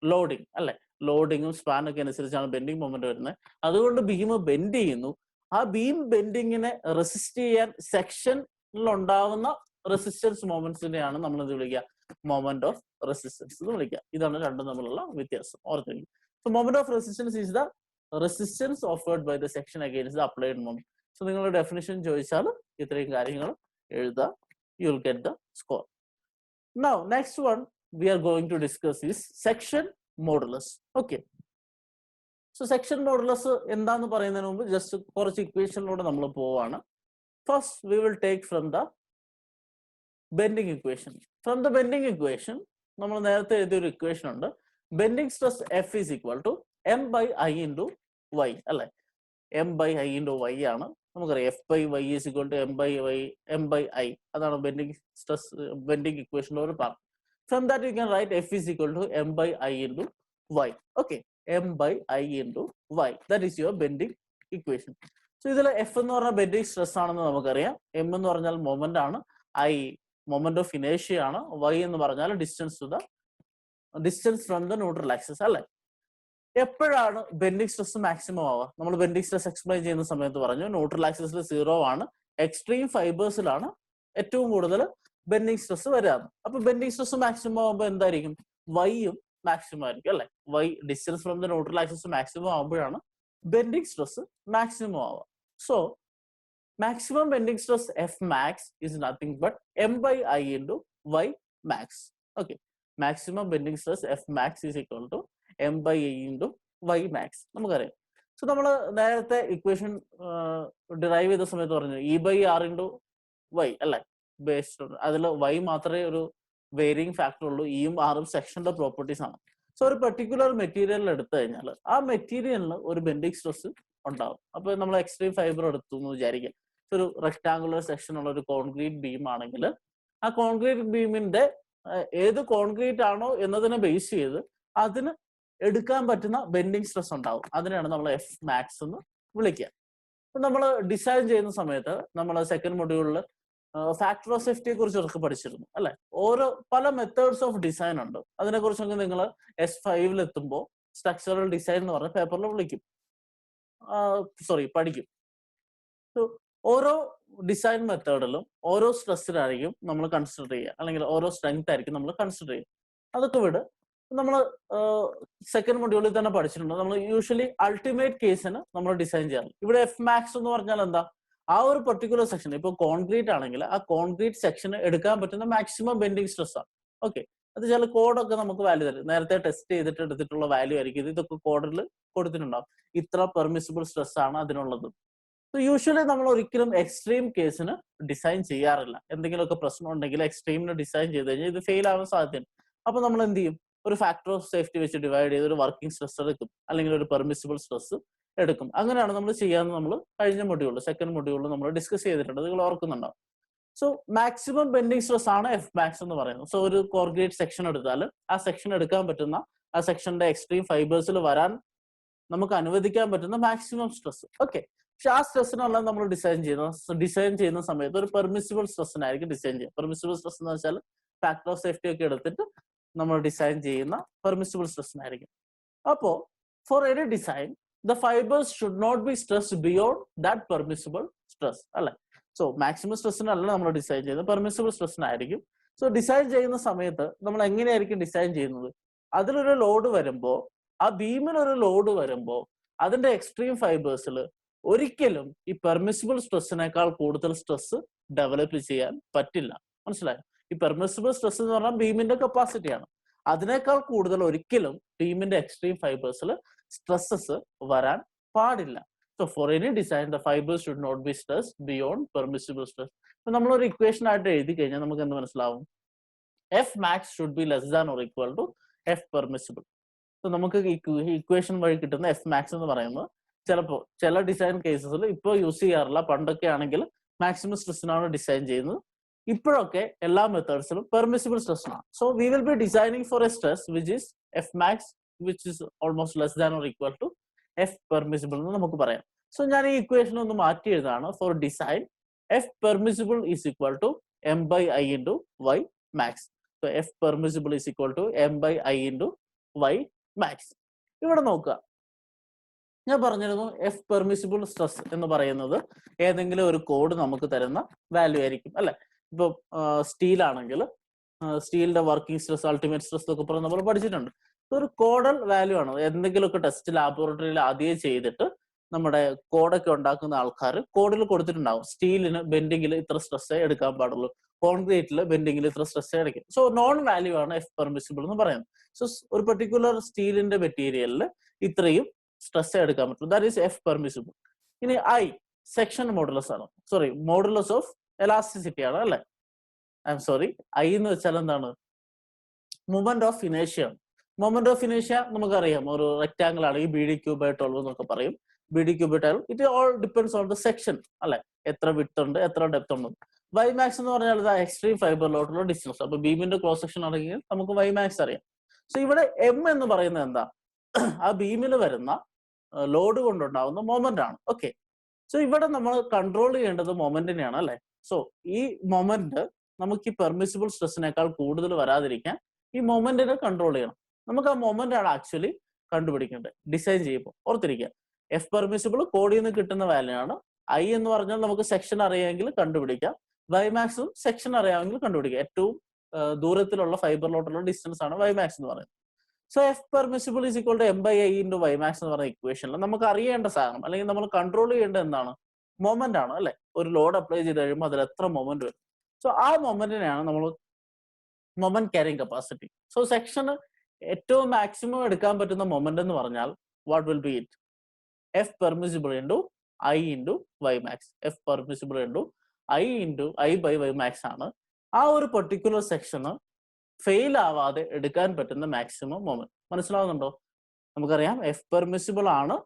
loading, അല്ലെ? ലോഡിങ്ങും സ്പാനൊക്കെ അനുസരിച്ചാണ് ബെൻഡിങ് മൊമെന്റ് വരുന്നത്. അതുകൊണ്ട് ബീം ബെൻഡ് ചെയ്യുന്നു. ആ ബീം ബെൻഡിങ്ങിനെ റെസിസ്റ്റ് ചെയ്യാൻ സെക്ഷനിൽ ഉണ്ടാവുന്ന റെസിസ്റ്റൻസ് മൊമെന്റ്സിനെയാണ് നമ്മൾ എന്ത് വിളിക്കുക? മൊമെന്റ് ഓഫ് റെസിസ്റ്റൻസ് എന്ന് വിളിക്കുക. ഇതാണ് രണ്ടും തമ്മിലുള്ള വ്യത്യാസം, ഓർത്തിരിക്കുക. So moment of resistance is the resistance offered by the section against the applied moment. So നിങ്ങളുടെ ഡെഫിനിഷൻ ചോദിച്ചാൽ ഇത്രയും കാര്യങ്ങൾ എഴുതുക, you will get the score. Now next one we are going to discuss is section modulus. Okay, so section modulus എന്താന്ന് പറയുന്നതിന് മുമ്പ് just കുറച്ച് ഇക്വേഷനിലൂടെ നമ്മൾ പോവാണ്. First we will take from the bending equation. From the bending equation നമ്മൾ നേരത്തെ എഴുതിയ ഒരു ഇക്വേഷൻ ഉണ്ട്. bending stress F is equal to M/I into Y, അല്ലെ? M/I into Y ആണ്. നമുക്കറിയാം F/Y is equal to M/I. അതാണ് ബെൻഡിങ് സ്ട്രെസ് ബെൻഡിങ് ഇക്വേഷൻ്റെ ഒരു part. From that you can write F is equal to M/I into Y. Okay, M/I into Y. That is your bending equation. So ഇതിൽ F എന്ന് പറഞ്ഞാൽ bending stress ആണെന്ന് നമുക്കറിയാം. M എന്ന് പറഞ്ഞാൽ moment ആണ്. I moment of ഇനേഷ്യ ആണ്. Y എന്ന് പറഞ്ഞാൽ distance from the neutral axis, അല്ലെ? എപ്പോഴാണ് ബെൻഡിങ് സ്ട്രെസ് മാക്സിമം ആവുക? നമ്മൾ ബെൻഡിങ് സ്ട്രെസ് എക്സ്പ്ലെയിൻ ചെയ്യുന്ന സമയത്ത് പറഞ്ഞു ന്യൂട്രൽ ആക്സിസിൽ 0 ആണ്, എക്സ്ട്രീം ഫൈബേഴ്സിലാണ് ഏറ്റവും കൂടുതൽ ബെൻഡിങ് സ്ട്രെസ് വരാണ്. അപ്പൊ ബെൻഡിങ് സ്ട്രെസ് മാക്സിമം ആകുമ്പോൾ എന്തായിരിക്കും? വൈയും മാക്സിമം ആയിരിക്കും, അല്ലെ? Y distance from the neutral axis maximum ആകുമ്പോഴാണ് ബെൻഡിങ് സ്ട്രെസ് മാക്സിമം ആവുക. So maximum bending stress F max is nothing but M/I into Y max. Okay, maximum bending stress F max is equal to M/I into Y max. നമുക്കറിയാം. So നമ്മൾ നേരത്തെ equation derive ചെയ്ത സമയത്ത് പറഞ്ഞു E/R into Y, അല്ലെ? Based അതിൽ Y മാത്രമേ ഒരു വേരിയിങ് ഫാക്ടർ ഉള്ളൂ. ഇയും ആറും സെക്ഷന്റെ പ്രോപ്പർട്ടീസ് ആണ്. സോ ഒരു പെർട്ടിക്കുലർ മെറ്റീരിയൽ എടുത്തു കഴിഞ്ഞാൽ ആ മെറ്റീരിയലിന് ഒരു ബെൻഡിങ് സ്ട്രെസ് ഉണ്ടാവും. അപ്പൊ നമ്മൾ എക്സ്ട്രീം ഫൈബർ എടുത്തു എന്ന് വിചാരിക്കാം. സോ ഒരു റെക്ടാങ്കുലർ സെക്ഷൻ ഉള്ള ഒരു കോൺക്രീറ്റ് ബീം ആണെങ്കിൽ ആ കോൺക്രീറ്റ് ബീമിന്റെ ഏത് കോൺക്രീറ്റ് ആണോ എന്നതിനെ ബേസ് ചെയ്ത് അതിന് എടുക്കാൻ പറ്റുന്ന ബെൻഡിങ് സ്ട്രെസ് ഉണ്ടാവും. അതിനെയാണ് നമ്മൾ എഫ് മാക്സ് എന്ന് വിളിക്കുക. നമ്മൾ ഡിസൈൻ ചെയ്യുന്ന സമയത്ത് നമ്മൾ സെക്കൻഡ് മൊഡ്യൂളിൽ ഫാക്ടർ ഓഫ് സേഫ്റ്റിയെ കുറിച്ചൊക്കെ പഠിച്ചിരുന്നു അല്ലെ. പല മെത്തേഡ്സ് ഓഫ് ഡിസൈൻ ഉണ്ട്. അതിനെക്കുറിച്ചൊക്കെ നിങ്ങൾ S5 എത്തുമ്പോൾ സ്ട്രക്ചറൽ ഡിസൈൻ എന്ന് പറഞ്ഞ പേപ്പറിൽ പഠിക്കും. ഓരോ ഡിസൈൻ മെത്തേഡിലും ഓരോ സ്ട്രെസ്സിനായിരിക്കും നമ്മൾ കൺസിഡർ ചെയ്യുക, അല്ലെങ്കിൽ ഓരോ സ്ട്രെങ്ത് ആയിരിക്കും നമ്മൾ കൺസിഡർ ചെയ്യുക. അതൊക്കെ വിട് നമ്മൾ സെക്കൻഡ് മൊഡ്യൂളിൽ തന്നെ പഠിച്ചിട്ടുണ്ട്. നമ്മൾ യൂഷ്വലി അൾട്ടിമേറ്റ് കേസിന് നമ്മൾ ഡിസൈൻ ചെയ്യാറുണ്ട്. ഇവിടെ എഫ് മാക്സ് എന്ന് പറഞ്ഞാൽ എന്താ, ആ ഒരു പെർട്ടിക്കുലർ സെക്ഷൻ, ഇപ്പൊ കോൺക്രീറ്റ് ആണെങ്കിൽ ആ കോൺക്രീറ്റ് സെക്ഷന് എടുക്കാൻ പറ്റുന്ന മാക്സിമം ബെൻഡിങ് സ്ട്രെസ് ആണ്. ഓക്കെ, അത് ചില കോഡൊക്കെ നമുക്ക് വാല്യൂ തരും. നേരത്തെ ടെസ്റ്റ് ചെയ്തിട്ട് എടുത്തിട്ടുള്ള വാല്യൂ ആയിരിക്കും ഇതൊക്കെ കോഡിൽ കൊടുത്തിട്ടുണ്ടാവും. ഇത്ര പെർമിസിബിൾ സ്ട്രെസ് ആണ് അതിനുള്ളത്. യൂഷ്വലി നമ്മൾ ഒരിക്കലും എക്സ്ട്രീം കേസിന് ഡിസൈൻ ചെയ്യാറില്ല. എന്തെങ്കിലുമൊക്കെ പ്രശ്നം ഉണ്ടെങ്കിൽ എക്സ്ട്രീമിന് ഡിസൈൻ ചെയ്ത് കഴിഞ്ഞാൽ ഇത് ഫെയിൽ ആവാൻ സാധ്യതയുണ്ട്. അപ്പൊ നമ്മൾ എന്ത് ചെയ്യും, ഒരു ഫാക്ടർ ഓഫ് സേഫ്റ്റി വെച്ച് ഡിവൈഡ് ചെയ്ത് ഒരു വർക്കിംഗ് സ്ട്രെസ് എടുക്കും, അല്ലെങ്കിൽ ഒരു പെർമിസിബിൾ സ്ട്രെസ് എടുക്കും. അങ്ങനെയാണ് നമ്മൾ ചെയ്യാന്ന് നമ്മൾ കഴിഞ്ഞ മൊഡ്യൂളിൽ സെക്കൻഡ് മൊഡ്യൂളിൽ നമ്മൾ ഡിസ്കസ് ചെയ്തിട്ടുണ്ട്. നിങ്ങൾ ഓർക്കുന്നുണ്ടാവും. സോ മാക്സിമം ബെൻഡിങ് സ്ട്രെസ് ആണ് എഫ് മാക്സ് എന്ന് പറയുന്നത്. സോ ഒരു കോൺക്രീറ്റ് സെക്ഷൻ എടുത്താൽ ആ സെക്ഷൻ എടുക്കാൻ പറ്റുന്ന, ആ സെക്ഷന്റെ എക്സ്ട്രീം ഫൈബേഴ്സിൽ വരാൻ നമുക്ക് അനുവദിക്കാൻ പറ്റുന്ന മാക്സിമം സ്ട്രെസ്. ഓക്കെ, പക്ഷെ ആ സ്ട്രെസ്സിനല്ല നമ്മൾ ഡിസൈൻ ചെയ്യുന്ന സമയത്ത് ഒരു പെർമിസിബിൾ സ്ട്രെസ്സിനായിരിക്കും ഡിസൈൻ ചെയ്യുക. പെർമിസിബിൾ സ്ട്രെസ് എന്ന് വെച്ചാൽ ഫാക്ടർ ഓഫ് സേഫ്റ്റി ഒക്കെ എടുത്തിട്ട് നമ്മൾ ഡിസൈൻ ചെയ്യുന്ന പെർമിസിബിൾ സ്ട്രെസ്സിനായിരിക്കും. അപ്പോ for any design the fibres should not be stressed beyond that permissible stress അല്ലെ. സോ മാക്സിമം സ്ട്രെസ്സിനല്ല നമ്മൾ ഡിസൈൻ ചെയ്യുന്നത്, പെർമിസിബിൾ സ്ട്രെസ്സിനായിരിക്കും. സോ ഡിസൈൻ ചെയ്യുന്ന സമയത്ത് നമ്മൾ എങ്ങനെയായിരിക്കും ഡിസൈൻ ചെയ്യുന്നത്, അതിലൊരു ലോഡ് വരുമ്പോൾ, ആ ബീമിലൊരു ലോഡ് വരുമ്പോൾ അതിന്റെ എക്സ്ട്രീം ഫൈബേഴ്സിൽ ഒരിക്കലും ഈ പെർമിസിബിൾ സ്ട്രെസ്സിനേക്കാൾ കൂടുതൽ സ്ട്രെസ് ഡെവലപ്പ് ചെയ്യാൻ പറ്റില്ല. മനസ്സിലായോ? ഈ പെർമിസിബിൾ സ്ട്രെസ് എന്ന് പറഞ്ഞാൽ ബീമിന്റെ കപ്പാസിറ്റിയാണ്. അതിനേക്കാൾ കൂടുതൽ ഒരിക്കലും ബീമിന്റെ എക്സ്ട്രീം ഫൈബേഴ്സിൽ സ്ട്രെസ്സസ് വരാൻ പാടില്ല. So for any design the fibres should not be stressed beyond permissible stress. ഇപ്പൊ നമ്മളൊരു ഇക്വേഷൻ ആയിട്ട് എഴുതി കഴിഞ്ഞാൽ നമുക്ക് എന്ത് മനസ്സിലാവും, F max should be less than or equal to F permissible. So നമുക്ക് ഇക്വേഷൻ വഴി കിട്ടുന്ന എഫ് മാക്സ് എന്ന് പറയുന്നത് ചിലപ്പോൾ ചില ഡിസൈൻ കേസസിൽ ഇപ്പോൾ യൂസ് ചെയ്യാറില്ല. പണ്ടൊക്കെ ആണെങ്കിൽ മാക്സിമം സ്ട്രെസ്സിനാണ് ഡിസൈൻ ചെയ്യുന്നത്. ഇപ്പോഴൊക്കെ എല്ലാ മെത്തേഡ്സിലും പെർമിസിബിൾ സ്ട്രെസ്സിനാണ്. So we will be designing for a stress which is F max which is almost less than or equal to F permissible എന്ന് നമുക്ക് പറയാം. സോ ഞാൻ ഈ ഇക്വേഷൻ ഒന്ന് മാറ്റി എഴുതാണ്. For design F permissible is equal to M by I into Y max. So F permissible is equal to M by I into Y max. ഇവിടെ നോക്കുക, ഞാൻ പറഞ്ഞിരുന്നു എഫ് പെർമിസിബിൾ സ്ട്രെസ് എന്ന് പറയുന്നത് ഏതെങ്കിലും ഒരു കോഡ് നമുക്ക് തരുന്ന വാല്യൂ ആയിരിക്കും അല്ലെ. ഇപ്പൊ സ്റ്റീൽ ആണെങ്കിൽ സ്റ്റീലിന്റെ വർക്കിംഗ് സ്ട്രെസ്, അൾട്ടിമേറ്റ് സ്ട്രെസ് എന്നൊക്കെ പറഞ്ഞ് നമ്മൾ പഠിച്ചിട്ടുണ്ട്. ഒരു കോഡൽ വാല്യൂ ആണ്. എന്തെങ്കിലുമൊക്കെ ടെസ്റ്റ് ലാബോറട്ടറിയിൽ ആദ്യം ചെയ്തിട്ട് നമ്മുടെ കോഡൊക്കെ ഉണ്ടാക്കുന്ന ആൾക്കാർ കോഡിൽ കൊടുത്തിട്ടുണ്ടാവും. സ്റ്റീലിന് ബെൻഡിങ്ങിൽ ഇത്ര സ്ട്രെസ്സേ എടുക്കാൻ പാടുള്ളൂ, കോൺക്രീറ്റിൽ ബെൻഡിങ്ങിൽ ഇത്ര സ്ട്രെസ്സേ എടുക്കും. സോ നോൺ വാല്യൂ ആണ് എഫ് പെർമിസിബിൾ എന്ന് പറയുന്നത്. സോ ഒരു പെർട്ടിക്കുലർ സ്റ്റീലിന്റെ മെറ്റീരിയലിൽ ഇത്രയും സ്ട്രെസ് എടുക്കാൻ പറ്റും, ദാറ്റ് ഈസ് എഫ് പെർമിസിബിൾ. ഇനി ഐ സെക്ഷൻ മോഡുലസ് ആണ്, മോഡുലസ് ഓഫ് എലാസ്റ്റിസിറ്റി ആണ് അല്ലെ. ഐ എന്ന് വെച്ചാൽ എന്താണ്, മൊമെന്റ് ഓഫ് ഇനേഷ്യ. മൊമെന്റ് ഓഫ് ഇനേഷ്യ നമുക്കറിയാം, ഒരു റെക്ടാംഗിൾ ആണ് ഈ BD³/12 എന്നൊക്കെ പറയും. BD³/12 it all depends on the section അല്ലെ, എത്ര വിഡ്ത്ത് ഉണ്ട് എത്ര ഡെപ്ത് ഉണ്ട്. വൈ മാക്സ് എന്ന് പറഞ്ഞാൽ എക്സ്ട്രീം ഫൈബറിലോട്ടുള്ള ഡിസ്റ്റൻസ്. അപ്പൊ ബീമിന്റെ ക്രോസ് സെക്ഷൻ ആണെങ്കിൽ നമുക്ക് വൈ മാക്സ് അറിയാം. സോ ഇവിടെ എം എന്ന് പറയുന്നത് എന്താ, ആ ബീമിൽ വരുന്ന ലോഡ് കൊണ്ടുണ്ടാവുന്ന മൊമെന്റ് ആണ്. ഓക്കെ, സോ ഇവിടെ നമ്മൾ കൺട്രോൾ ചെയ്യേണ്ടത് മൊമെന്റിനെയാണ് അല്ലെ. സോ ഈ മൊമെന്റ് നമുക്ക് ഈ പെർമിസിബിൾ സ്ട്രെസ്സിനേക്കാൾ കൂടുതൽ വരാതിരിക്കാൻ ഈ മൊമെന്റിനെ കൺട്രോൾ ചെയ്യണം. നമുക്ക് ആ മൊമെന്റ് ആണ് ആക്ച്വലി കണ്ടുപിടിക്കേണ്ടത് ഡിസൈൻ ചെയ്യുമ്പോൾ. ഓർത്തിരിക്കുക, എഫ് പെർമിസിബിൾ കോഡിൽ നിന്ന് കിട്ടുന്ന വാല്യൂ ആണ്. ഐ എന്ന് പറഞ്ഞാൽ നമുക്ക് സെക്ഷൻ അറിയാമെങ്കിൽ കണ്ടുപിടിക്കാം, വൈ മാക്സും സെക്ഷൻ അറിയാമെങ്കിൽ കണ്ടുപിടിക്കാം. ഏറ്റവും ദൂരത്തിലുള്ള ഫൈബറിലോട്ടുള്ള ഡിസ്റ്റൻസ് ആണ് വൈ മാക്സ് എന്ന് പറയുന്നത്. So F permissible is equal to M by I into Y max എന്ന് പറയുന്ന ഇക്വേഷനിൽ നമുക്ക് അറിയേണ്ട സാധനം, അല്ലെങ്കിൽ നമ്മൾ കൺട്രോൾ ചെയ്യേണ്ടത് എന്താണ്, മൊമെന്റ് ആണ് അല്ലെ. ഒരു ലോഡ് അപ്ലൈ ചെയ്ത് കഴിയുമ്പോൾ അതിൽ എത്ര മൊമെന്റ് വരും. സോ ആ മൊമെന്റിനെയാണ് നമ്മൾ മൊമെന്റ് ക്യാരിങ് കപ്പാസിറ്റി. സോ സെക്ഷന് ഏറ്റവും മാക്സിമം എടുക്കാൻ പറ്റുന്ന മൊമെന്റ് എന്ന് പറഞ്ഞാൽ what will be it, F permissible into I into Y max. F permissible into I by Y max ആണ് ആ ഒരു പെർട്ടിക്കുലർ സെക്ഷന് ഫെയിൽ ആവാതെ എടുക്കാൻ പറ്റുന്ന മാക്സിമം മൊമെന്റ്. മനസ്സിലാവുന്നുണ്ടോ? നമുക്കറിയാം എഫ് പെർമിസിബിൾ ആണ്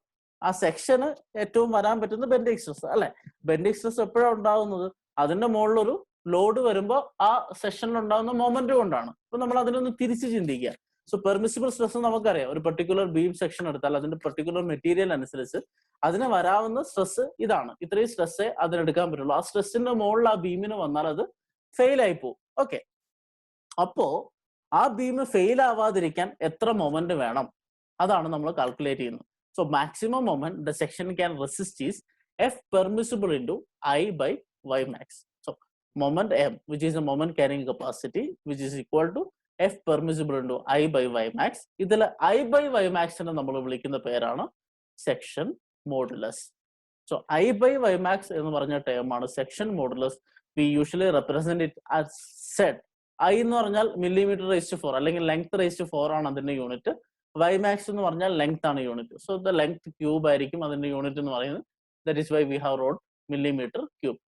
ആ സെക്ഷന് ഏറ്റവും വരാൻ പറ്റുന്ന ബെൻഡിങ് സ്ട്രെസ് അല്ലെ. ബെൻഡിങ് സ്ട്രെസ് എപ്പോഴാണ് ഉണ്ടാകുന്നത്? അതിന്റെ മുകളിലൊരു ലോഡ് വരുമ്പോൾ ആ സെക്ഷനിൽ ഉണ്ടാകുന്ന മൊമെന്റ് കൊണ്ടാണ്. അപ്പൊ നമ്മൾ അതിനൊന്ന് തിരിച്ച് ചിന്തിക്കുക. സോ പെർമിസിബിൾ സ്ട്രെസ് നമുക്കറിയാം, ഒരു പെർട്ടിക്കുലർ ബീം സെക്ഷൻ എടുത്താൽ അതിന്റെ പെർട്ടിക്കുലർ മെറ്റീരിയൽ അനുസരിച്ച് അതിന് വരാവുന്ന സ്ട്രെസ് ഇതാണ്. ഇത്രയും സ്ട്രെസ്സേ അതിനെടുക്കാൻ പറ്റുള്ളൂ. ആ സ്ട്രെസ്സിന്റെ മുകളിൽ ആ ബീമിന് വന്നാൽ അത് ഫെയിൽ ആയി പോകും. ഓക്കെ, അപ്പോ ആ ബീം ഫെയിൽ ആവാതിരിക്കാൻ എത്ര മൊമെന്റ് വേണം അതാണ് നമ്മൾ കാൽക്കുലേറ്റ് ചെയ്യുന്നത്. So maximum moment the section can resist is F permissible into I by Y max. So moment M which is a moment carrying capacity which is equal to F permissible into I by Y max. ഇതിൽ I by Y മാക്സിനെ നമ്മൾ വിളിക്കുന്ന പേരാണ് section modulus. So I by Y max എന്ന് പറഞ്ഞ term ആണ് section modulus. We usually represent it as Z. I എന്ന് പറഞ്ഞാൽ മില്ലിമീറ്റർ റേസ് ടു 4 അല്ലെങ്കിൽ ലെങ്ത് റേസ് ടു 4 ആണ് അതിന്റെ യൂണിറ്റ്. വൈ മാക്സ് എന്ന് പറഞ്ഞാൽ ലെങ്ത് ആണ് unit. So the length cube ആയിരിക്കും അതിന്റെ യൂണിറ്റ് എന്ന് പറയുന്നത്. That is why we have wrote millimetre cube.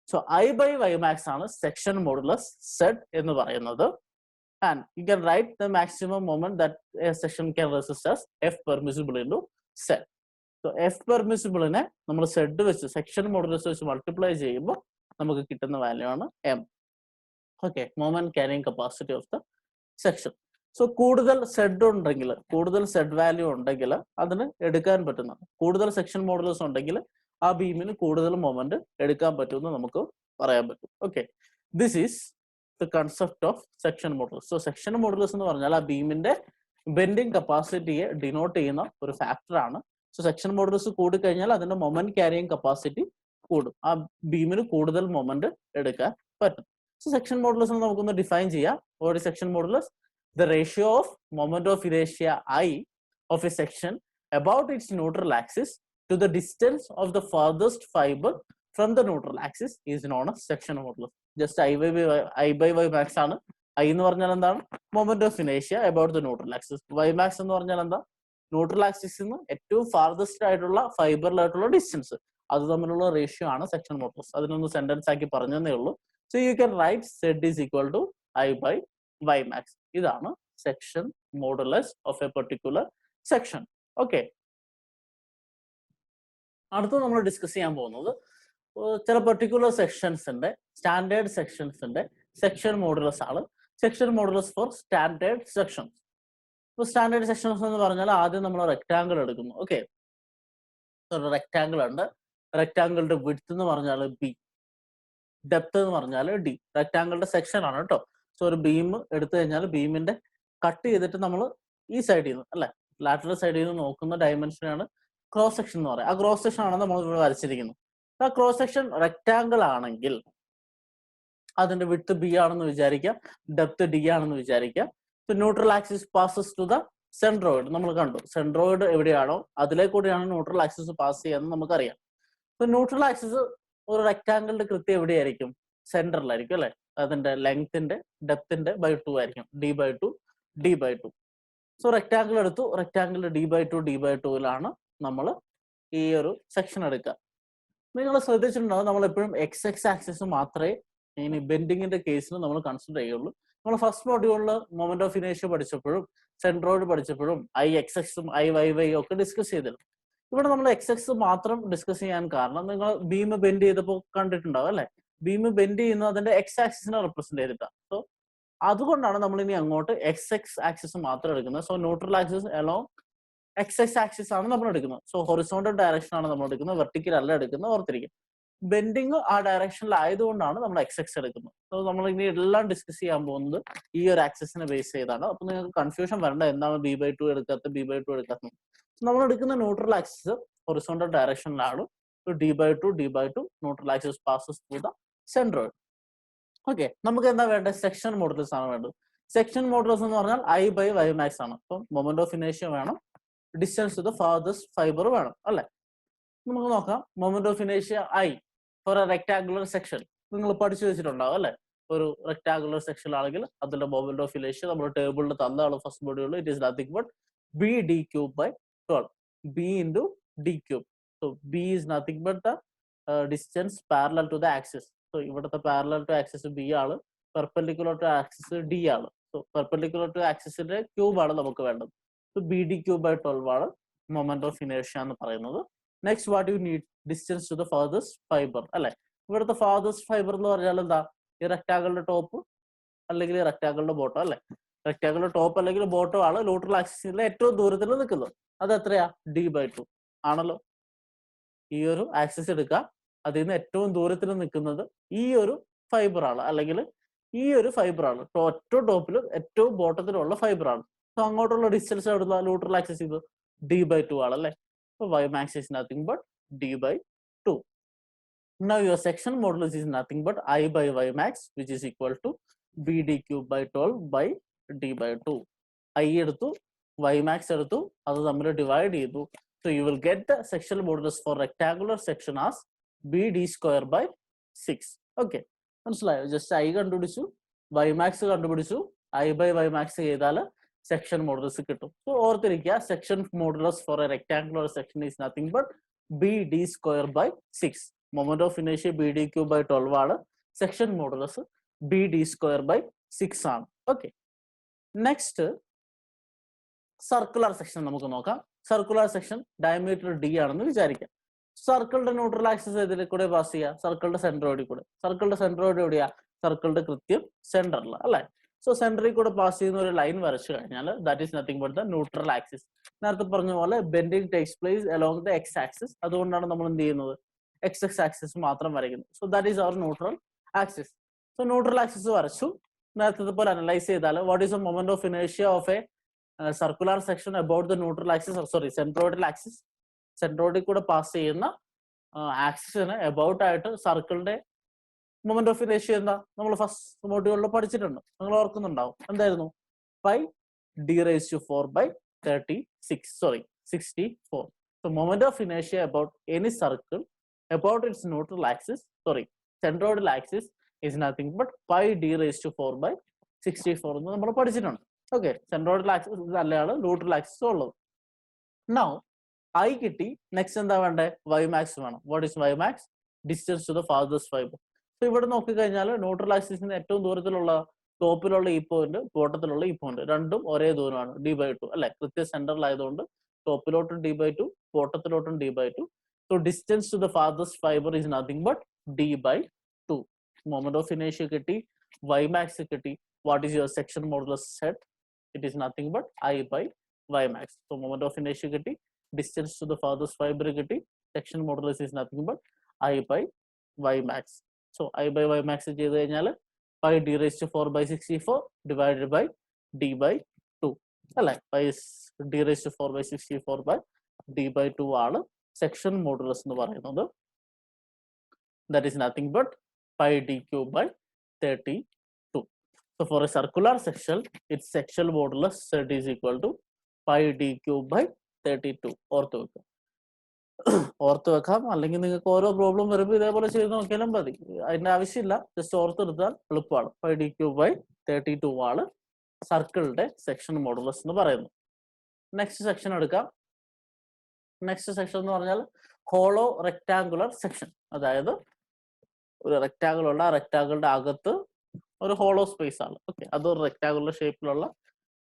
So I by Y max ആണ് സെക്ഷൻ മോഡുലസ് സെഡ് എന്ന് പറയുന്നത്. And you can write the maximum moment that a section can resist as F permissible into Z. So F പെർമിസിബിളിനെ നമ്മൾ Z വെച്ച് section modulus വെച്ച് multiply ചെയ്യുമ്പോൾ നമുക്ക് കിട്ടുന്ന വാല്യൂ ആണ് M. Okay, moment carrying capacity of the section. So കൂടുതൽ Z ഉണ്ടെങ്കിൽ, കൂടുതൽ സെഡ് വാല്യൂ ഉണ്ടെങ്കിൽ അതിന് എടുക്കാൻ പറ്റുന്ന, കൂടുതൽ സെക്ഷൻ മോഡുലസ് ഉണ്ടെങ്കിൽ ആ ബീമിന് കൂടുതൽ മൊമെന്റ് എടുക്കാൻ പറ്റുമെന്ന് നമുക്ക് പറയാൻ പറ്റും. Okay, this is the concept of section modulus. So section modulus എന്ന് പറഞ്ഞാൽ ആ ബീമിന്റെ ബെൻഡിങ് കപ്പാസിറ്റിയെ ഡിനോട്ട് ചെയ്യുന്ന ഒരു ഫാക്ടർ ആണ്. സോ സെക്ഷൻ മോഡുലസ് കൂടിക്കഴിഞ്ഞാൽ അതിന്റെ മൊമെന്റ് ക്യാരിങ് കപ്പാസിറ്റി കൂടും, ആ ബീമിന് കൂടുതൽ മൊമെന്റ് എടുക്കാൻ പറ്റും. So section modulus നമുക്കൊന്ന് ഡിഫൈൻ ചെയ്യാം. What is section modulus? The ratio of moment of inertia I of a section about its neutral axis to the distance of the farthest fiber from the neutral axis is known as section modulus. Just I by y max ആണ്. I എന്ന് പറഞ്ഞാൽ എന്താണ്? Moment of inertia about the neutral axis. Y max എന്ന് പറഞ്ഞാൽ എന്താ? Neutral ആക്സിസിൽ നിന്ന് ഏറ്റവും ഫാർദസ്റ്റ് ആയിട്ടുള്ള ഫൈബറിലായിട്ടുള്ള ഡിസ്റ്റൻസ്, അത് തമ്മിലുള്ള റേഷ്യോ ആണ് സെക്ഷൻ മോഡുലസ്. അതിനൊന്ന് സെന്റൻസ് ആക്കി പറഞ്ഞതേ ഉള്ളൂ. So you can write Z is equal to I by Y max. ഇതാണ് section modulus of a particular section. Okay, അടുത്ത നമ്മൾ ഡിസ്കസ് ചെയ്യാൻ പോകുന്നത് ചില പെർട്ടിക്കുലർ സെക്ഷൻസിന്റെ, സ്റ്റാൻഡേർഡ് സെക്ഷൻസിന്റെ സെക്ഷൻ മോഡുലസ് ആണ്. Section modulus for standard sections. ഇപ്പോൾ സ്റ്റാൻഡേർഡ് സെക്ഷൻസ് എന്ന് പറഞ്ഞാൽ ആദ്യം നമ്മൾ റെക്ടാങ്കിൾ എടുക്കുന്നു. ഓക്കെ, റെക്ടാങ്കിൾ ഉണ്ട്. റെക്ടാങ്കിളിന്റെ വിഡ്ത്ത് എന്ന് പറഞ്ഞാൽ ബി, ഡെപ്ത് എന്ന് പറഞ്ഞാൽ ഡി. റെക്ടാങ്കിളിന്റെ സെക്ഷൻ ആണ് കേട്ടോ. സോ ഒരു ബീം എടുത്തു കഴിഞ്ഞാൽ ബീമിന്റെ കട്ട് ചെയ്തിട്ട് നമ്മൾ ഈ സൈഡിൽ നിന്ന് അല്ലെ, ലാറ്ററൽ സൈഡിൽ നിന്ന് നോക്കുന്ന ഡയമെൻഷനാണ് ക്രോസ് സെക്ഷൻ എന്ന് പറയുന്നത്. ആ ക്രോസ് സെക്ഷൻ ആണ് നമ്മൾ ഇവിടെ വരച്ചിരിക്കുന്നത്. ആ ക്രോസ് സെക്ഷൻ റെക്ടാങ്കിൾ ആണെങ്കിൽ അതിന്റെ വിഡ്ത്ത് ബി ആണെന്ന് വിചാരിക്കാം, ഡെപ്ത് ഡി ആണെന്ന് വിചാരിക്കാം. Neutral axis passes to the centroid. നമ്മൾ കണ്ടു, സെൻട്രോയിഡ് എവിടെയാണോ അതിലെ കൂടെയാണ് ന്യൂട്രൽ ആക്സിസ് പാസ് ചെയ്യുന്നത് നമുക്കറിയാം. ന്യൂട്രൽ ആക്സിസ് ഒരു റെക്ടാങ്കിളിന്റെ കൃത്യം എവിടെയായിരിക്കും? സെന്ററിലായിരിക്കും അല്ലെ. അതിന്റെ ലെങ്ത്തിന്റെ ഡെപ്തിന്റെ ബൈ 2 ആയിരിക്കും, D by 2 D by 2. So rectangle എടുത്തു, rectangle D by 2 D by 2ലാണ് നമ്മൾ ഈ ഒരു സെക്ഷൻ എടുക്കുക. നിങ്ങൾ ശ്രദ്ധിച്ചിട്ടുണ്ടാവും, നമ്മൾ എപ്പോഴും എക്സ് എക്സ് ആക്സിസ് മാത്രമേ ഇനി ബെൻഡിങ്ങിന്റെ കേസിൽ നമ്മൾ കൺസിഡർ ചെയ്യുള്ളൂ. നമ്മൾ ഫസ്റ്റ് മോഡ്യൂളിൽ മൊമെന്റ് ഓഫ് ഇനേഷ്യ പഠിച്ചപ്പോഴും സെൻട്രോയിഡ് പഠിച്ചപ്പോഴും ഐ എക്സ് എക്സും ഐ വൈ വൈ ഒക്കെ ഡിസ്കസ് ചെയ്തിരുന്നു. ഇവിടെ നമ്മൾ എക്സ് എക്സ് മാത്രം ഡിസ്കസ് ചെയ്യാൻ കാരണം നിങ്ങൾ ബീം ബെൻഡ് ചെയ്തപ്പോൾ കണ്ടിട്ടുണ്ടാവും അല്ലെ. ബീം ബെൻഡ് ചെയ്യുന്നത് അതിന്റെ എക്സ് ആക്സിസിനെ റെപ്രസെന്റ് ചെയ്തിട്ടാണ്. സോ അതുകൊണ്ടാണ് നമ്മൾ ഇനി അങ്ങോട്ട് എക്സ് എക്സ് ആക്സിസ് മാത്രം എടുക്കുന്നത്. So neutral axis along X X axis ആണ് നമ്മൾ എടുക്കുന്നത്. സോ ഹൊറിസോണ്ടൽ ഡയറക്ഷൻ ആണ് നമ്മൾ എടുക്കുന്നത്, വെർട്ടിക്കൽ അല്ല എടുക്കുന്നത്, ഓർത്തിരിക്കും. ബെൻഡിങ് ആ ഡയറക്ഷനിലായതുകൊണ്ടാണ് നമ്മൾ എക്സ് എക്സ് എടുക്കുന്നത്. സോ നമ്മൾ ഇനി എല്ലാം ഡിസ്കസ് ചെയ്യാൻ പോകുന്നത് ഈ ഒരു ആക്സിസിനെ ബേസ് ചെയ്താണ്. അപ്പൊ നിങ്ങൾക്ക് കൺഫ്യൂഷൻ വരണ്ട, എന്താണ് ബി ബൈ 2 എടുക്കാത്ത ബി ബൈ 2 എടുക്കാത്ത. നമ്മൾ എടുക്കുന്ന ന്യൂട്രൽ ആക്സിസ് ഹൊറിസോണ്ടൽ ഡയറക്ഷനിലാണ്. D by 2 neutral axis passes through the centroid. Okay, നമുക്ക് എന്താ വേണ്ടത്? സെക്ഷൻ മോഡുലസ് ആണ് വേണ്ടത്. സെക്ഷൻ മോഡുലസ് എന്ന് പറഞ്ഞാൽ ഐ ബൈ വൈ മാക്സ് ആണ്. അപ്പം മൊമെന്റ് ഓഫ് ഇനേഷ്യ വേണം, distance to the farthest fibre വേണം അല്ലെ. നമുക്ക് നോക്കാം. മൊമെന്റ് ഓഫ് ഇനേഷ്യ I for a rectangular section നിങ്ങൾ പഠിച്ചു വെച്ചിട്ടുണ്ടാവും അല്ലെ. ഒരു റെക്ടാങ്കുലർ സെക്ഷൻ ആണെങ്കിൽ അതിന്റെ മൊമെന്റ് ഓഫ് ഇനേഷ്യ നമ്മൾ ടേബിളിൽ തന്നതാണ് ഫസ്റ്റ് മോഡ്യൂളിൽ. It is nothing but B D cube by 12, B into D cube. So B is nothing but the distance parallel to the axis. So ഇവിടുത്തെ പാരലൽ ടു ആക്സിസ് ബി ആണ്, perpendicular to axis D ആണ്. So perpendicular to ആക്സിസിന്റെ cube ആണ് നമുക്ക് വേണ്ടത്. So B D cube by 12 ആണ് moment of ഇനേഷ്യ എന്ന് പറയുന്നത്. Next what you need, distance to the farthest fibre അല്ലെ. ഇവിടുത്തെ ഫാർദസ്റ്റ് ഫൈബർ എന്ന് പറഞ്ഞാൽ എന്താ, ഈ റെക്ടാങ്കിളിന്റെ ടോപ്പ് അല്ലെങ്കിൽ റെക്ടാങ്കിളിന്റെ ബോട്ടം അല്ലെ. റെക്ടാങ്കിളിന്റെ ടോപ്പ് അല്ലെങ്കിൽ ബോട്ടം ആണ് ന്യൂട്രൽ ആക്സിസിലെ ഏറ്റവും ദൂരത്തിൽ നിൽക്കുന്നത്. അത് എത്രയാ, d/2 ആണല്ലോ. ഈ ഒരു ആക്സിസ് എടുക്കുക, അതിൽ നിന്ന് ഏറ്റവും ദൂരത്തിൽ നിൽക്കുന്നത് ഈ ഒരു ഫൈബർ ആണ്, അല്ലെങ്കിൽ ഈ ഒരു ഫൈബർ ആണ്. ഏറ്റവും ടോപ്പിലും ഏറ്റവും ബോട്ടത്തിലുള്ള ഫൈബർ ആണ്. സോ അങ്ങോട്ടുള്ള ഡിസ്റ്റൻസ് എവിടുന്ന, ന്യൂട്രൽ ആക്സിസ് ഇത് d/2 ആണ് അല്ലെ. So y max is nothing but d/2. Now your section modulus is nothing but I/y max, which is equal to bd³ by d/2. I എടുത്തു, y max എടുത്തു, അത് തമ്മിൽ divide ചെയ്തു. So you will get the sectional modulus for rectangular section as bd²/6. Okay, മനസ്സിലായോ? Just I കണ്ടുപിടിച്ചു, y max കണ്ടുപിടിച്ചു, I/y max ചെയ്താൽ section modulus കിട്ടും. സോ ഓർത്തിരിക്കുക, section modulus for a rectangular section is nothing but bd²/6. Moment of ഇനേഷ്യ bd³/12 ആണ്. Section modulus bd²/6 ആണ്. Okay, next circular section നമുക്ക് നോക്കാം. സർക്കുലർ സെക്ഷൻ ഡയമീറ്റർ d ആണെന്ന് വിചാരിക്കാം. സർക്കിളിന്റെ ന്യൂട്രൽ ആക്സിസ് ഇതിൽ കൂടെ പാസ് ചെയ്യുക, സർക്കിളിന്റെ സെന്ററോഡിൽ കൂടെ. സർക്കിളിന്റെ സെന്ററോഡ് എവിടെയാ, സർക്കിളിന്റെ കൃത്യം സെന്ററിൽ അല്ലെ. സോ സെന്ററിൽ കൂടെ പാസ് ചെയ്യുന്ന ഒരു ലൈൻ വരച്ചു കഴിഞ്ഞാൽ that is nothing but the neutral axis. നേരത്തെ പറഞ്ഞ പോലെ bending takes place along the X axis. അതുകൊണ്ടാണ് നമ്മൾ എന്ത് ചെയ്യുന്നത്, എക്സ് ആക്സിസ് മാത്രം വരയ്ക്കുന്നത്. So that is our neutral axis. So neutral axis വരച്ചു. നേരത്തെ പോലെ അനലൈസ് ചെയ്താൽ what is the moment of ഇനേഷ്യ of a circular section about the neutral axis, sorry centroidal axis. സെൻട്രോയിഡിൽ കൂടെ പാസ് ചെയ്യുന്ന ആക്സിസിന് അബൌട്ട് ആയിട്ട് സർക്കിളിന്റെ മൊമെന്റ് ഓഫ് ഇനേഷ്യ എന്താ, നമ്മൾ ഫസ്റ്റ് മോഡ്യൂളിൽ പഠിച്ചിട്ടുണ്ട്, നിങ്ങൾ ഓർക്കുന്നുണ്ടാവും. എന്തായിരുന്നു, πd²/64. So moment of inertia about any circle about its neutral axis, centroidal axis is nothing but πd²/64 എന്ന് നമ്മൾ പഠിച്ചിട്ടുണ്ട്. ഓക്കെ, സെൻട്രോയിഡൽ ആക്സിസ് അല്ലയാണ് ന്യൂട്രൽ ആക്സിസ് ഉള്ളത്. നൗ I കിട്ടി, നെക്സ്റ്റ് എന്താ വേണ്ടേ, y max വേണം. What is y max, distance to the farthest fibre. So ഇവിടെ നോക്കിക്കഴിഞ്ഞാൽ ന്യൂട്രൽ ആക്സിസിന് ഏറ്റവും ദൂരത്തിലുള്ള ടോപ്പിലുള്ള ഈ പോയിന്റ്, ബോട്ടത്തിലുള്ള ഈ പോയിന്റ്, രണ്ടും ഒരേ ദൂരമാണ് d/2 അല്ലെ. കൃത്യ സെന്ററിലായതുകൊണ്ട് ടോപ്പിലോട്ടും d/2, ബോട്ടത്തിലോട്ടും d/2. So distance to the farthest fibre is nothing but d/2. Moment of ഇനേഷ്യ കിട്ടി, y max കിട്ടി. What is your section modulus Z, it is nothing but I/y max. So moment of ഇനേഷ്യ കിട്ടി, distance to the farthest fibre കിട്ടി, section modulus is nothing but I/y max. So I/y max ചെയ്ത് കഴിഞ്ഞാൽ πd⁴/64 divided by d/2 അല്ലെ. πd⁴/64 ആണ് section modulus എന്ന് പറയുന്നത്. That is nothing but πd³/32. So for a circular section, its sectional modulus z is equal to πd³/32. ഓർത്ത് വെക്കാം, അല്ലെങ്കിൽ നിങ്ങൾക്ക് ഓരോ പ്രോബ്ലം വരുമ്പോൾ ഇതേപോലെ ചെയ്ത് നോക്കിയാലും മതി. അതിന്റെ ആവശ്യമില്ല, ജസ്റ്റ് ഓർത്തെടുത്താൽ എളുപ്പമാണ്. πd³/32 ആണ് സർക്കിളിന്റെ സെക്ഷൻ മോഡുലസ് എന്ന് പറയുന്നത്. നെക്സ്റ്റ് സെക്ഷൻ എടുക്കാം. നെക്സ്റ്റ് സെക്ഷൻ എന്ന് പറഞ്ഞാൽ ഹോളോ റെക്ടാങ്കുലർ സെക്ഷൻ. അതായത് ഒരു റെക്ടാങ്കിൾ ഉള്ള, റെക്ടാങ്കിളിന്റെ അകത്ത് ഒരു ഹോളോ സ്പേസ് ആണ്. ഓക്കെ, അതൊരു റെക്ടാങ്കുലർ ഷേപ്പിലുള്ള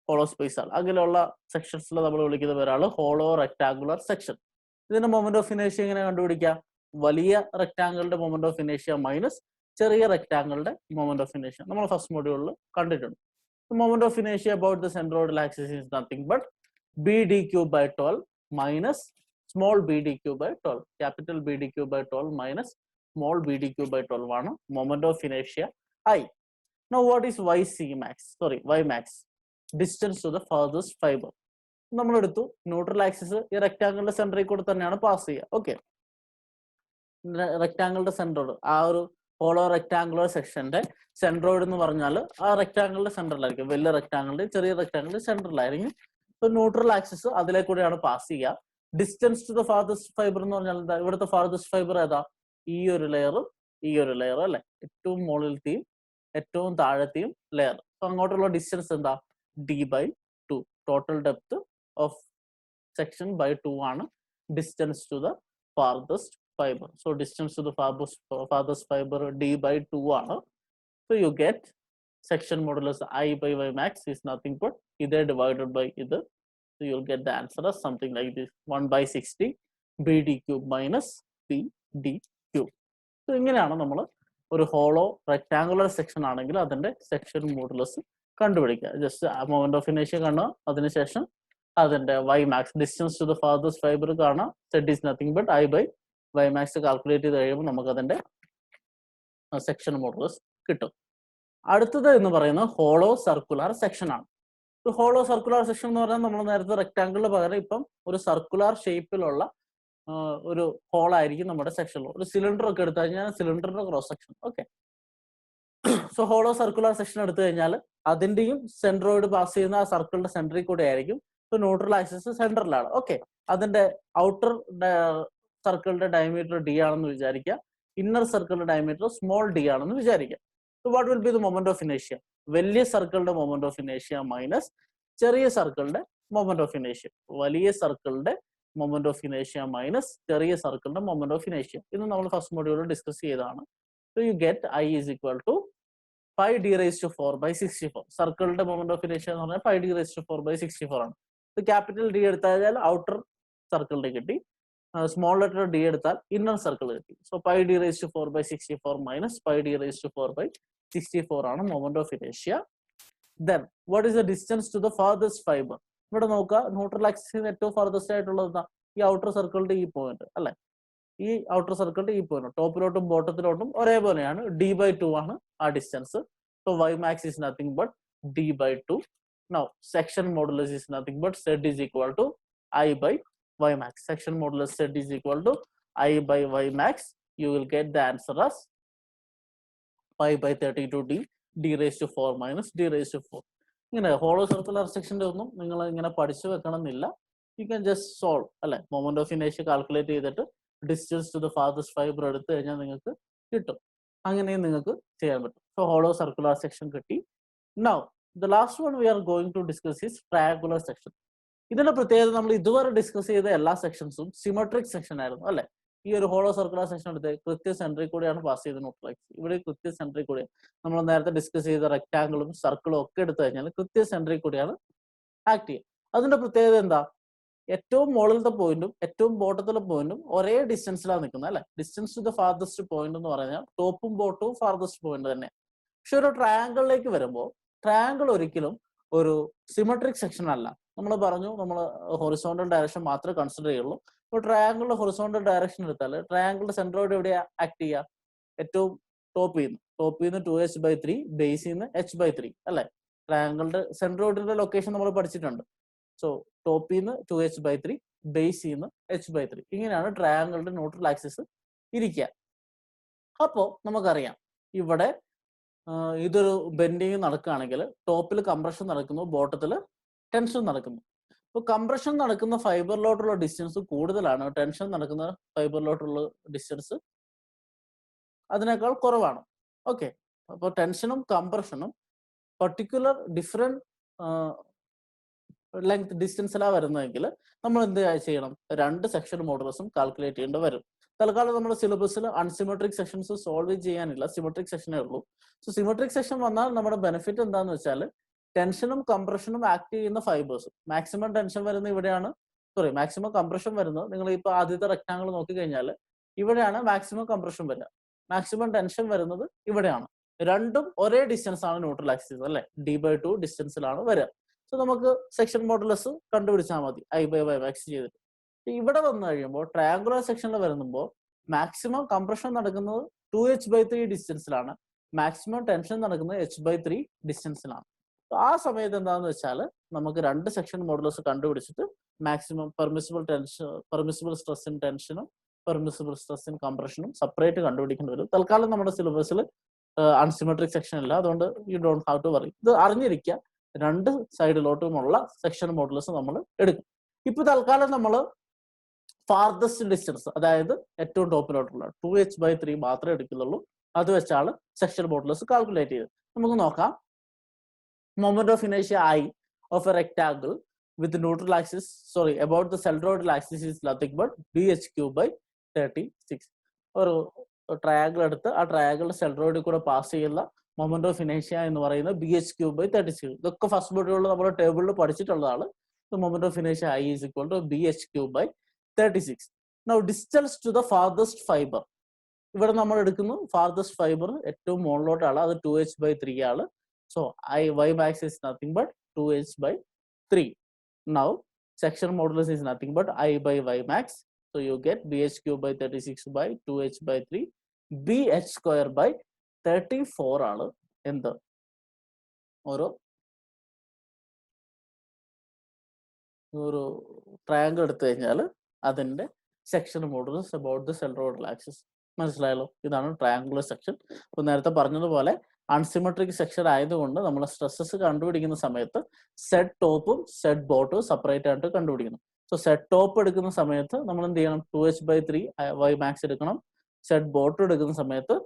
ഹോളോ സ്പേസ് ആണ്. അങ്ങനെയുള്ള സെക്ഷൻസിൽ നമ്മൾ വിളിക്കുന്ന പേരാണ് ഹോളോ റെക്ടാങ്കുലർ സെക്ഷൻ. ഇതിന്റെ മൊമെന്റ് ഓഫ് ഇനേഷ്യ എങ്ങനെ കണ്ടുപിടിക്കാം, വലിയ റെക്ടാങ്കിളിന്റെ മൊമെന്റ് ഓഫ് ഇനേഷ്യ മൈനസ് ചെറിയ റെക്ടാങ്കിളിന്റെ മൊമെന്റ് ഓഫ് ഇനേഷ്യ നമ്മൾ ഫസ്റ്റ് മൊഡ്യൂളിൽ കണ്ടിട്ടുണ്ട്. മൊമെന്റ് ഓഫ് ഇനേഷ്യ about the centroidal axis is nothing but bd³/12 minus small bd³/12. Capital bd³/12 minus small bd³/12 ആണ് മൊമെന്റ് ഓഫ് ഇനേഷ്യ I. Now what is y max, distance to the farthest fiber. നമ്മൾ എടുത്തു, neutral axis ഈ റെക്ടാങ്കിളിന്റെ സെന്ററിൽ കൂടെ തന്നെയാണ് pass ചെയ്യുക. Okay, റെക്ടാങ്കിളിന്റെ സെന്ററോഡ്, ആ ഒരു ഹോളോ റെക്ടാങ്കുലർ സെക്ഷന്റെ സെൻട്രോയിഡ് എന്ന് പറഞ്ഞാൽ ആ റെക്ടാങ്കിളിന്റെ സെന്ററിലായിരിക്കും. വലിയ റെക്ടാങ്കിളിന്റെ ചെറിയ റെക്ടാങ്കിളിന്റെ സെന്ററിലായിരിക്കും. ഇപ്പൊ ന്യൂട്രൽ ആക്സിസ് അതിലെ കൂടെയാണ് പാസ് ചെയ്യുക. Distance to the farthest fibre എന്ന് പറഞ്ഞാൽ എന്താ, ഇവിടുത്തെ ഫാർദസ്റ്റ് ഫൈബർ ഏതാ, ഈ ഒരു ലെയറും ഈ ഒരു ലെയറും അല്ലെ. ഏറ്റവും മുകളിലത്തെയും ഏറ്റവും താഴത്തെയും ലെയർ. അപ്പൊ അങ്ങോട്ടുള്ള ഡിസ്റ്റൻസ് എന്താ, d/2. Total depth of section by 2 ആണ് distance to the farthest fibre. So distance to the farthest fibre d/2 ആണ്. So you get section modulus I/y max is nothing but ഇത് ഡിവൈഡഡ് ബൈ ഇത് So you'll get the answer as something like this: 1/60 BD cube minus PD cube. So ഇങ്ങനെയാണ് നമ്മൾ ഒരു hollow rectangular section ആണെങ്കിൽ അതിന്റെ section modulus കണ്ടുപിടിക്കുക. Just moment of ഇനേഷ്യ കാണുക, അതിനുശേഷം അതിന്റെ y max distance to the farthest fibre കാണാം. Z is nothing but I by y max calculate ചെയ്ത് കഴിയുമ്പോൾ നമുക്ക് അതിന്റെ സെക്ഷൻ മോഡുലസ് കിട്ടും. അടുത്തത് എന്ന് പറയുന്നത് ഹോളോ സർക്കുലർ സെക്ഷൻ ആണ്. ഹോളോ സർക്കുലർ സെക്ഷൻ എന്ന് പറഞ്ഞാൽ നമ്മൾ നേരത്തെ റെക്ടാങ്കിളിന് പകരം ഇപ്പം ഒരു സർക്കുലർ ഷേപ്പിലുള്ള ഒരു ഹോൾ ആയിരിക്കും നമ്മുടെ സെക്ഷനിൽ. ഒരു സിലിണ്ടർ ഒക്കെ എടുത്തു കഴിഞ്ഞാൽ സിലിണ്ടറിന്റെ cross section. Okay, so hollow circular section എടുത്തു കഴിഞ്ഞാൽ അതിന്റെയും സെൻട്രോയിഡ് പാസ് ചെയ്യുന്ന ആ സർക്കിളിന്റെ സെന്ററിൽ കൂടെ ആയിരിക്കും. സോ ന്യൂട്രൽ ആക്സിസ് സെന്ററിലാണ്. ഓക്കെ, അതിന്റെ ഔട്ടർ സർക്കിളിന്റെ ഡയമീറ്റർ ഡി ആണെന്ന് വിചാരിക്കുക, ഇന്നർ സർക്കിളിന്റെ ഡയമീറ്റർ സ്മോൾ ഡി ആണെന്ന് വിചാരിക്കുക. So what will be the moment of ഇനേഷ്യ? വലിയ സർക്കിളിന്റെ മൊമെന്റ് ഓഫ് ഇനേഷ്യ മൈനസ് ചെറിയ സർക്കിളിന്റെ മൊമെന്റ് ഓഫ് ഇനേഷ്യ. വലിയ സർക്കിളിന്റെ മൊമെന്റ് ഓഫ് ഇനേഷ്യ മൈനസ് ചെറിയ സർക്കിളിന്റെ മൊമെന്റ് ഓഫ് ഇനേഷ്യ. ഇത് നമ്മൾ ഫസ്റ്റ് മൊഡ്യൂളിൽ ഡിസ്കസ് ചെയ്തതാണ്. So you get I is equal to 5d raised to 4/64. സർക്കിളിന്റെ മൊമെന്റ് ഓഫ് ഇനേഷ്യ എന്ന് പറഞ്ഞാൽ 5d raised to 4/64 ആണ്. ക്യാപിറ്റൽ ഡി എടുത്താൽ ഔട്ടർ സർക്കിളിന്റെ കിട്ടി, സ്മോൾ ലെറ്റർ ഡി എടുത്താൽ ഇന്നർ സർക്കിൾ കിട്ടി. So 5d raised to 4/64 minus 5d raised to 4/64 ആണ് മൊമെന്റ് ഓഫ് ഇനേഷ്യ. Then what is the distance to the farthest fiber? ഇവിടെ നോക്കുക, ന്യൂട്രൽ ആക്സിസിന് ഏറ്റവും ഫാർദസ്റ്റ് ആയിട്ടുള്ളത് ഈ ഔട്ടർ സർക്കിളിന്റെ ഈ പോയിന്റ് അല്ലെ. ഈ ഔട്ടർ സർക്കിളിന്റെ ഈ പോയിന്റ് ടോപ്പിലോട്ടും ബോട്ടത്തിലോട്ടും ഒരേപോലെയാണ്. d/2 ആണ് ആ distance. So y max is nothing but d/2. Now section modulus is nothing but z is equal to I by y max. Section modulus z is equal to I by y max. You will get the answer as 5/32d d raised to 4 minus d raised to 4. ഇങ്ങനെ hollow circular സെക്ഷന്റെ ഒന്നും നിങ്ങൾ ഇങ്ങനെ പഠിച്ചു വെക്കണം എന്നില്ല. You can just solve അല്ലെ. Moment of ഇനേഷ്യ കാൽക്കുലേറ്റ് ചെയ്തിട്ട് distance to the farthest fibre എടുത്തു കഴിഞ്ഞാൽ നിങ്ങൾക്ക് കിട്ടും. അങ്ങനെയും നിങ്ങൾക്ക് ചെയ്യാൻ പറ്റും. സോ ഹോളോ സർക്കുലർ സെക്ഷൻ കിട്ടി. Now the last one we are going to discuss is triangular section. ഇതിന്റെ പ്രത്യേകത നമ്മൾ ഇതുവരെ ഡിസ്കസ് ചെയ്ത എല്ലാ സെക്ഷൻസും സിമെട്രിക് സെക്ഷൻ ആയിരുന്നു അല്ലെ. ഈ ഒരു ഹോളോ സർക്കുലർ സെക്ഷൻ എടുത്ത് കൃത്യ സെന്ററിൽ കൂടെയാണ് പാസ് ചെയ്ത് ന്യൂട്രൽ ആക്സിസ്. ഇവിടെ കൃത്യ സെന്ററിൽ കൂടെ നമ്മൾ നേരത്തെ ഡിസ്കസ് ചെയ്ത റെക്ടാങ്കിളും സർക്കിളും ഒക്കെ എടുത്തു കഴിഞ്ഞാൽ കൃത്യ സെന്ററിൽ കൂടെയാണ് ആക്ട് ചെയ്യുക. അതിന്റെ പ്രത്യേകത എന്താ? ഏറ്റവും മുകളിലത്തെ പോയിന്റും ഏറ്റവും ബോട്ടത്തിലെ പോയിന്റും ഒരേ ഡിസ്റ്റൻസിലാണ് നിൽക്കുന്നത് അല്ലെ. Distance to the farthest point എന്ന് പറഞ്ഞാൽ ടോപ്പും ബോട്ടവും ഫാർദസ്റ്റ് പോയിന്റ് തന്നെ. പക്ഷെ ഒരു ട്രയാങ്കിളിലേക്ക് വരുമ്പോൾ ട്രയാങ്കിൾ ഒരിക്കലും ഒരു സിമെട്രിക് സെക്ഷൻ അല്ല. നമ്മൾ പറഞ്ഞു നമ്മൾ ഹൊറിസോണ്ടൽ ഡയറക്ഷൻ മാത്രമേ കൺസിഡർ ചെയ്യുള്ളൂ. ഇപ്പോൾ ട്രയാങ്കിളിന്റെ ഹൊറിസോണ്ടൽ ഡയറക്ഷൻ എടുത്താൽ ട്രയാങ്കിളിന്റെ സെന്ററോട് എവിടെയാ ആക്ട് ചെയ്യുക? ഏറ്റവും ടോപ്പിൽ നിന്ന് 2h/3, ബേസിൽ നിന്ന് h/3 അല്ലെ. ട്രയാങ്കിളിന്റെ സെന്ററോഡിന്റെ ലൊക്കേഷൻ നമ്മൾ പഠിച്ചിട്ടുണ്ട്. സോ ടോപ്പിൽ നിന്ന് 2h/3, ബേസിൽ നിന്ന് h/3. ഇങ്ങനെയാണ് ട്രയാങ്കിളിന്റെ ന്യൂട്രൽ ആക്സിസ് ഇരിക്കുക. അപ്പോൾ നമുക്കറിയാം ഇവിടെ ഇതൊരു ബെൻഡിങ് നടക്കുകയാണെങ്കിൽ ടോപ്പിൽ കംപ്രഷൻ നടക്കുന്നു, ബോട്ടത്തിൽ ടെൻഷൻ നടക്കുന്നു. ഇപ്പോൾ കംപ്രഷൻ നടക്കുന്ന ഫൈബറിലോട്ടുള്ള ഡിസ്റ്റൻസ് കൂടുതലാണ്, ടെൻഷൻ നടക്കുന്ന ഫൈബറിലോട്ടുള്ള ഡിസ്റ്റൻസ് അതിനേക്കാൾ കുറവാണ്. ഓക്കെ, അപ്പോൾ ടെൻഷനും കംപ്രഷനും പർട്ടിക്കുലർ ഡിഫറെന്റ് ലെങ്ത് ഡിസ്റ്റൻസിലാണ് വരുന്നതെങ്കിൽ നമ്മൾ എന്ത് ചെയ്യണം? രണ്ട് സെക്ഷൻ മോഡുലസും കാൽക്കുലേറ്റ് ചെയ്യേണ്ടി വരും. തൽക്കാലം നമ്മുടെ സിലബസിൽ അൺസിമെട്രിക് സെക്ഷൻസ് സോൾവ് ചെയ്യാനില്ല, സിമെട്രിക് സെക്ഷനേ ഉള്ളൂ. സോ സിമെട്രിക് സെക്ഷൻ വന്നാൽ നമ്മുടെ ബെനിഫിറ്റ് എന്താണെന്ന് വെച്ചാൽ ടെൻഷനും കംപ്രഷനും ആക്ട് ചെയ്യുന്ന ഫൈബേഴ്സ്, മാക്സിമം ടെൻഷൻ വരുന്നത് ഇവിടെയാണ്, മാക്സിമം കംപ്രഷൻ വരുന്നത് നിങ്ങൾ ഇപ്പോൾ ആദ്യത്തെ റെക്ടാങ്കിൾ നോക്കിക്കഴിഞ്ഞാൽ ഇവിടെയാണ് മാക്സിമം കംപ്രഷൻ വരിക, മാക്സിമം ടെൻഷൻ വരുന്നത് ഇവിടെയാണ്. രണ്ടും ഒരേ ഡിസ്റ്റൻസ് ആണ് ന്യൂട്രൽ ആക്സിസ് അല്ലെ, d/2 ഡിസ്റ്റൻസിലാണ് വരിക. സോ നമുക്ക് സെക്ഷൻ മോഡുലസ് കണ്ടുപിടിച്ചാൽ മതി I by y max ചെയ്തിട്ട്. ഇവിടെ വന്നു കഴിയുമ്പോൾ ട്രയാങ്കുലർ സെക്ഷനിൽ വരുമ്പോൾ മാക്സിമം കംപ്രഷൻ നടക്കുന്നത് 2h/3 ഡിസ്റ്റൻസിലാണ്, മാക്സിമം ടെൻഷൻ നടക്കുന്നത് h/3 ഡിസ്റ്റൻസിലാണ്. ആ സമയത്ത് എന്താണെന്ന് വെച്ചാൽ നമുക്ക് രണ്ട് സെക്ഷൻ മോഡുലസ് കണ്ടുപിടിച്ചിട്ട് മാക്സിമം പെർമിസിബിൾ സ്ട്രെസ് ഇൻ ടെൻഷനും പെർമിസിബിൾ സ്ട്രെസ് ഇൻ കംപ്രഷനും സെപ്പറേറ്റ് കണ്ടുപിടിക്കേണ്ടി വരും. തൽക്കാലം നമ്മുടെ സിലബസിൽ അൺസിമെട്രിക് സെക്ഷൻ ഇല്ല, അതുകൊണ്ട് you don't have to worry. ഇത് അറിഞ്ഞിരിക്കുക, രണ്ട് സൈഡിലോട്ടുമുള്ള സെക്ഷൻ മോഡുലസ് നമ്മൾ എടുക്കും. ഇപ്പൊ തൽക്കാലം നമ്മൾ ഫാർദസ്റ്റ് ഡിസ്റ്റൻസ്, അതായത് ഏറ്റവും ടോപ്പിലോട്ടുള്ള 2h/3 മാത്രമേ എടുക്കുന്നുള്ളൂ. അത് വെച്ചാണ് സെക്ഷൻ മോഡുലസ് കാൽക്കുലേറ്റ് ചെയ്തത്. നമുക്ക് നോക്കാം. Moment of inertia I of a rectangle with the neutral axis, about the centroidal axis is nothing but bh/36. ഒരു ട്രയാങ്കിൾ എടുത്ത് ആ ട്രയാങ്കിളിന്റെ സെൻട്രോയിഡിൽ കൂടെ പാസ് ചെയ്യുന്ന മൊമെന്റ് ഓഫ് ഇനേഷ്യ എന്ന് പറയുന്നത് bh/36. ഇതൊക്കെ ഫസ്റ്റ് മൊഡ്യൂളിൽ നമ്മുടെ ടേബിളിൽ പഠിച്ചിട്ടുള്ളതാണ്. the moment of inertia I is equal to bh cube by 36. Now distance to the farthest fiber. ഇവിടെ നമ്മൾ എടുക്കുന്നു farthest fiber ഏറ്റവും മുകളിലോട്ടാണ്, അത് 2h/3 ആണ്. So y max is nothing but 2h/3. Now section modulus is nothing but I by y max. So you get bh cube by 36 by 2h/3 bh square by 34 ആണ് എന്ത് ഒരു triangle എടുത്തു കഴിഞ്ഞാൽ അതിന്റെ section modulus about the centroidal axis. മനസ്സിലായല്ലോ? ഇതാണ് triangular section. ഇപ്പൊ നേരത്തെ പറഞ്ഞതുപോലെ അൺസിമെട്രിക് സെക്ഷൻ ആയതുകൊണ്ട് നമ്മൾ സ്ട്രെസ്സസ് കണ്ടുപിടിക്കുന്ന സമയത്ത് സെറ്റ് ടോപ്പും സെറ്റ് ബോട്ടും സെപ്പറേറ്റ് ആയിട്ട് കണ്ടുപിടിക്കണം. സോ സെറ്റ് ടോപ്പ് എടുക്കുന്ന സമയത്ത് നമ്മൾ എന്ത് ചെയ്യണം? 2h/3 y മാക്സ് എടുക്കണം. സെറ്റ് ബോട്ടും എടുക്കുന്ന സമയത്ത്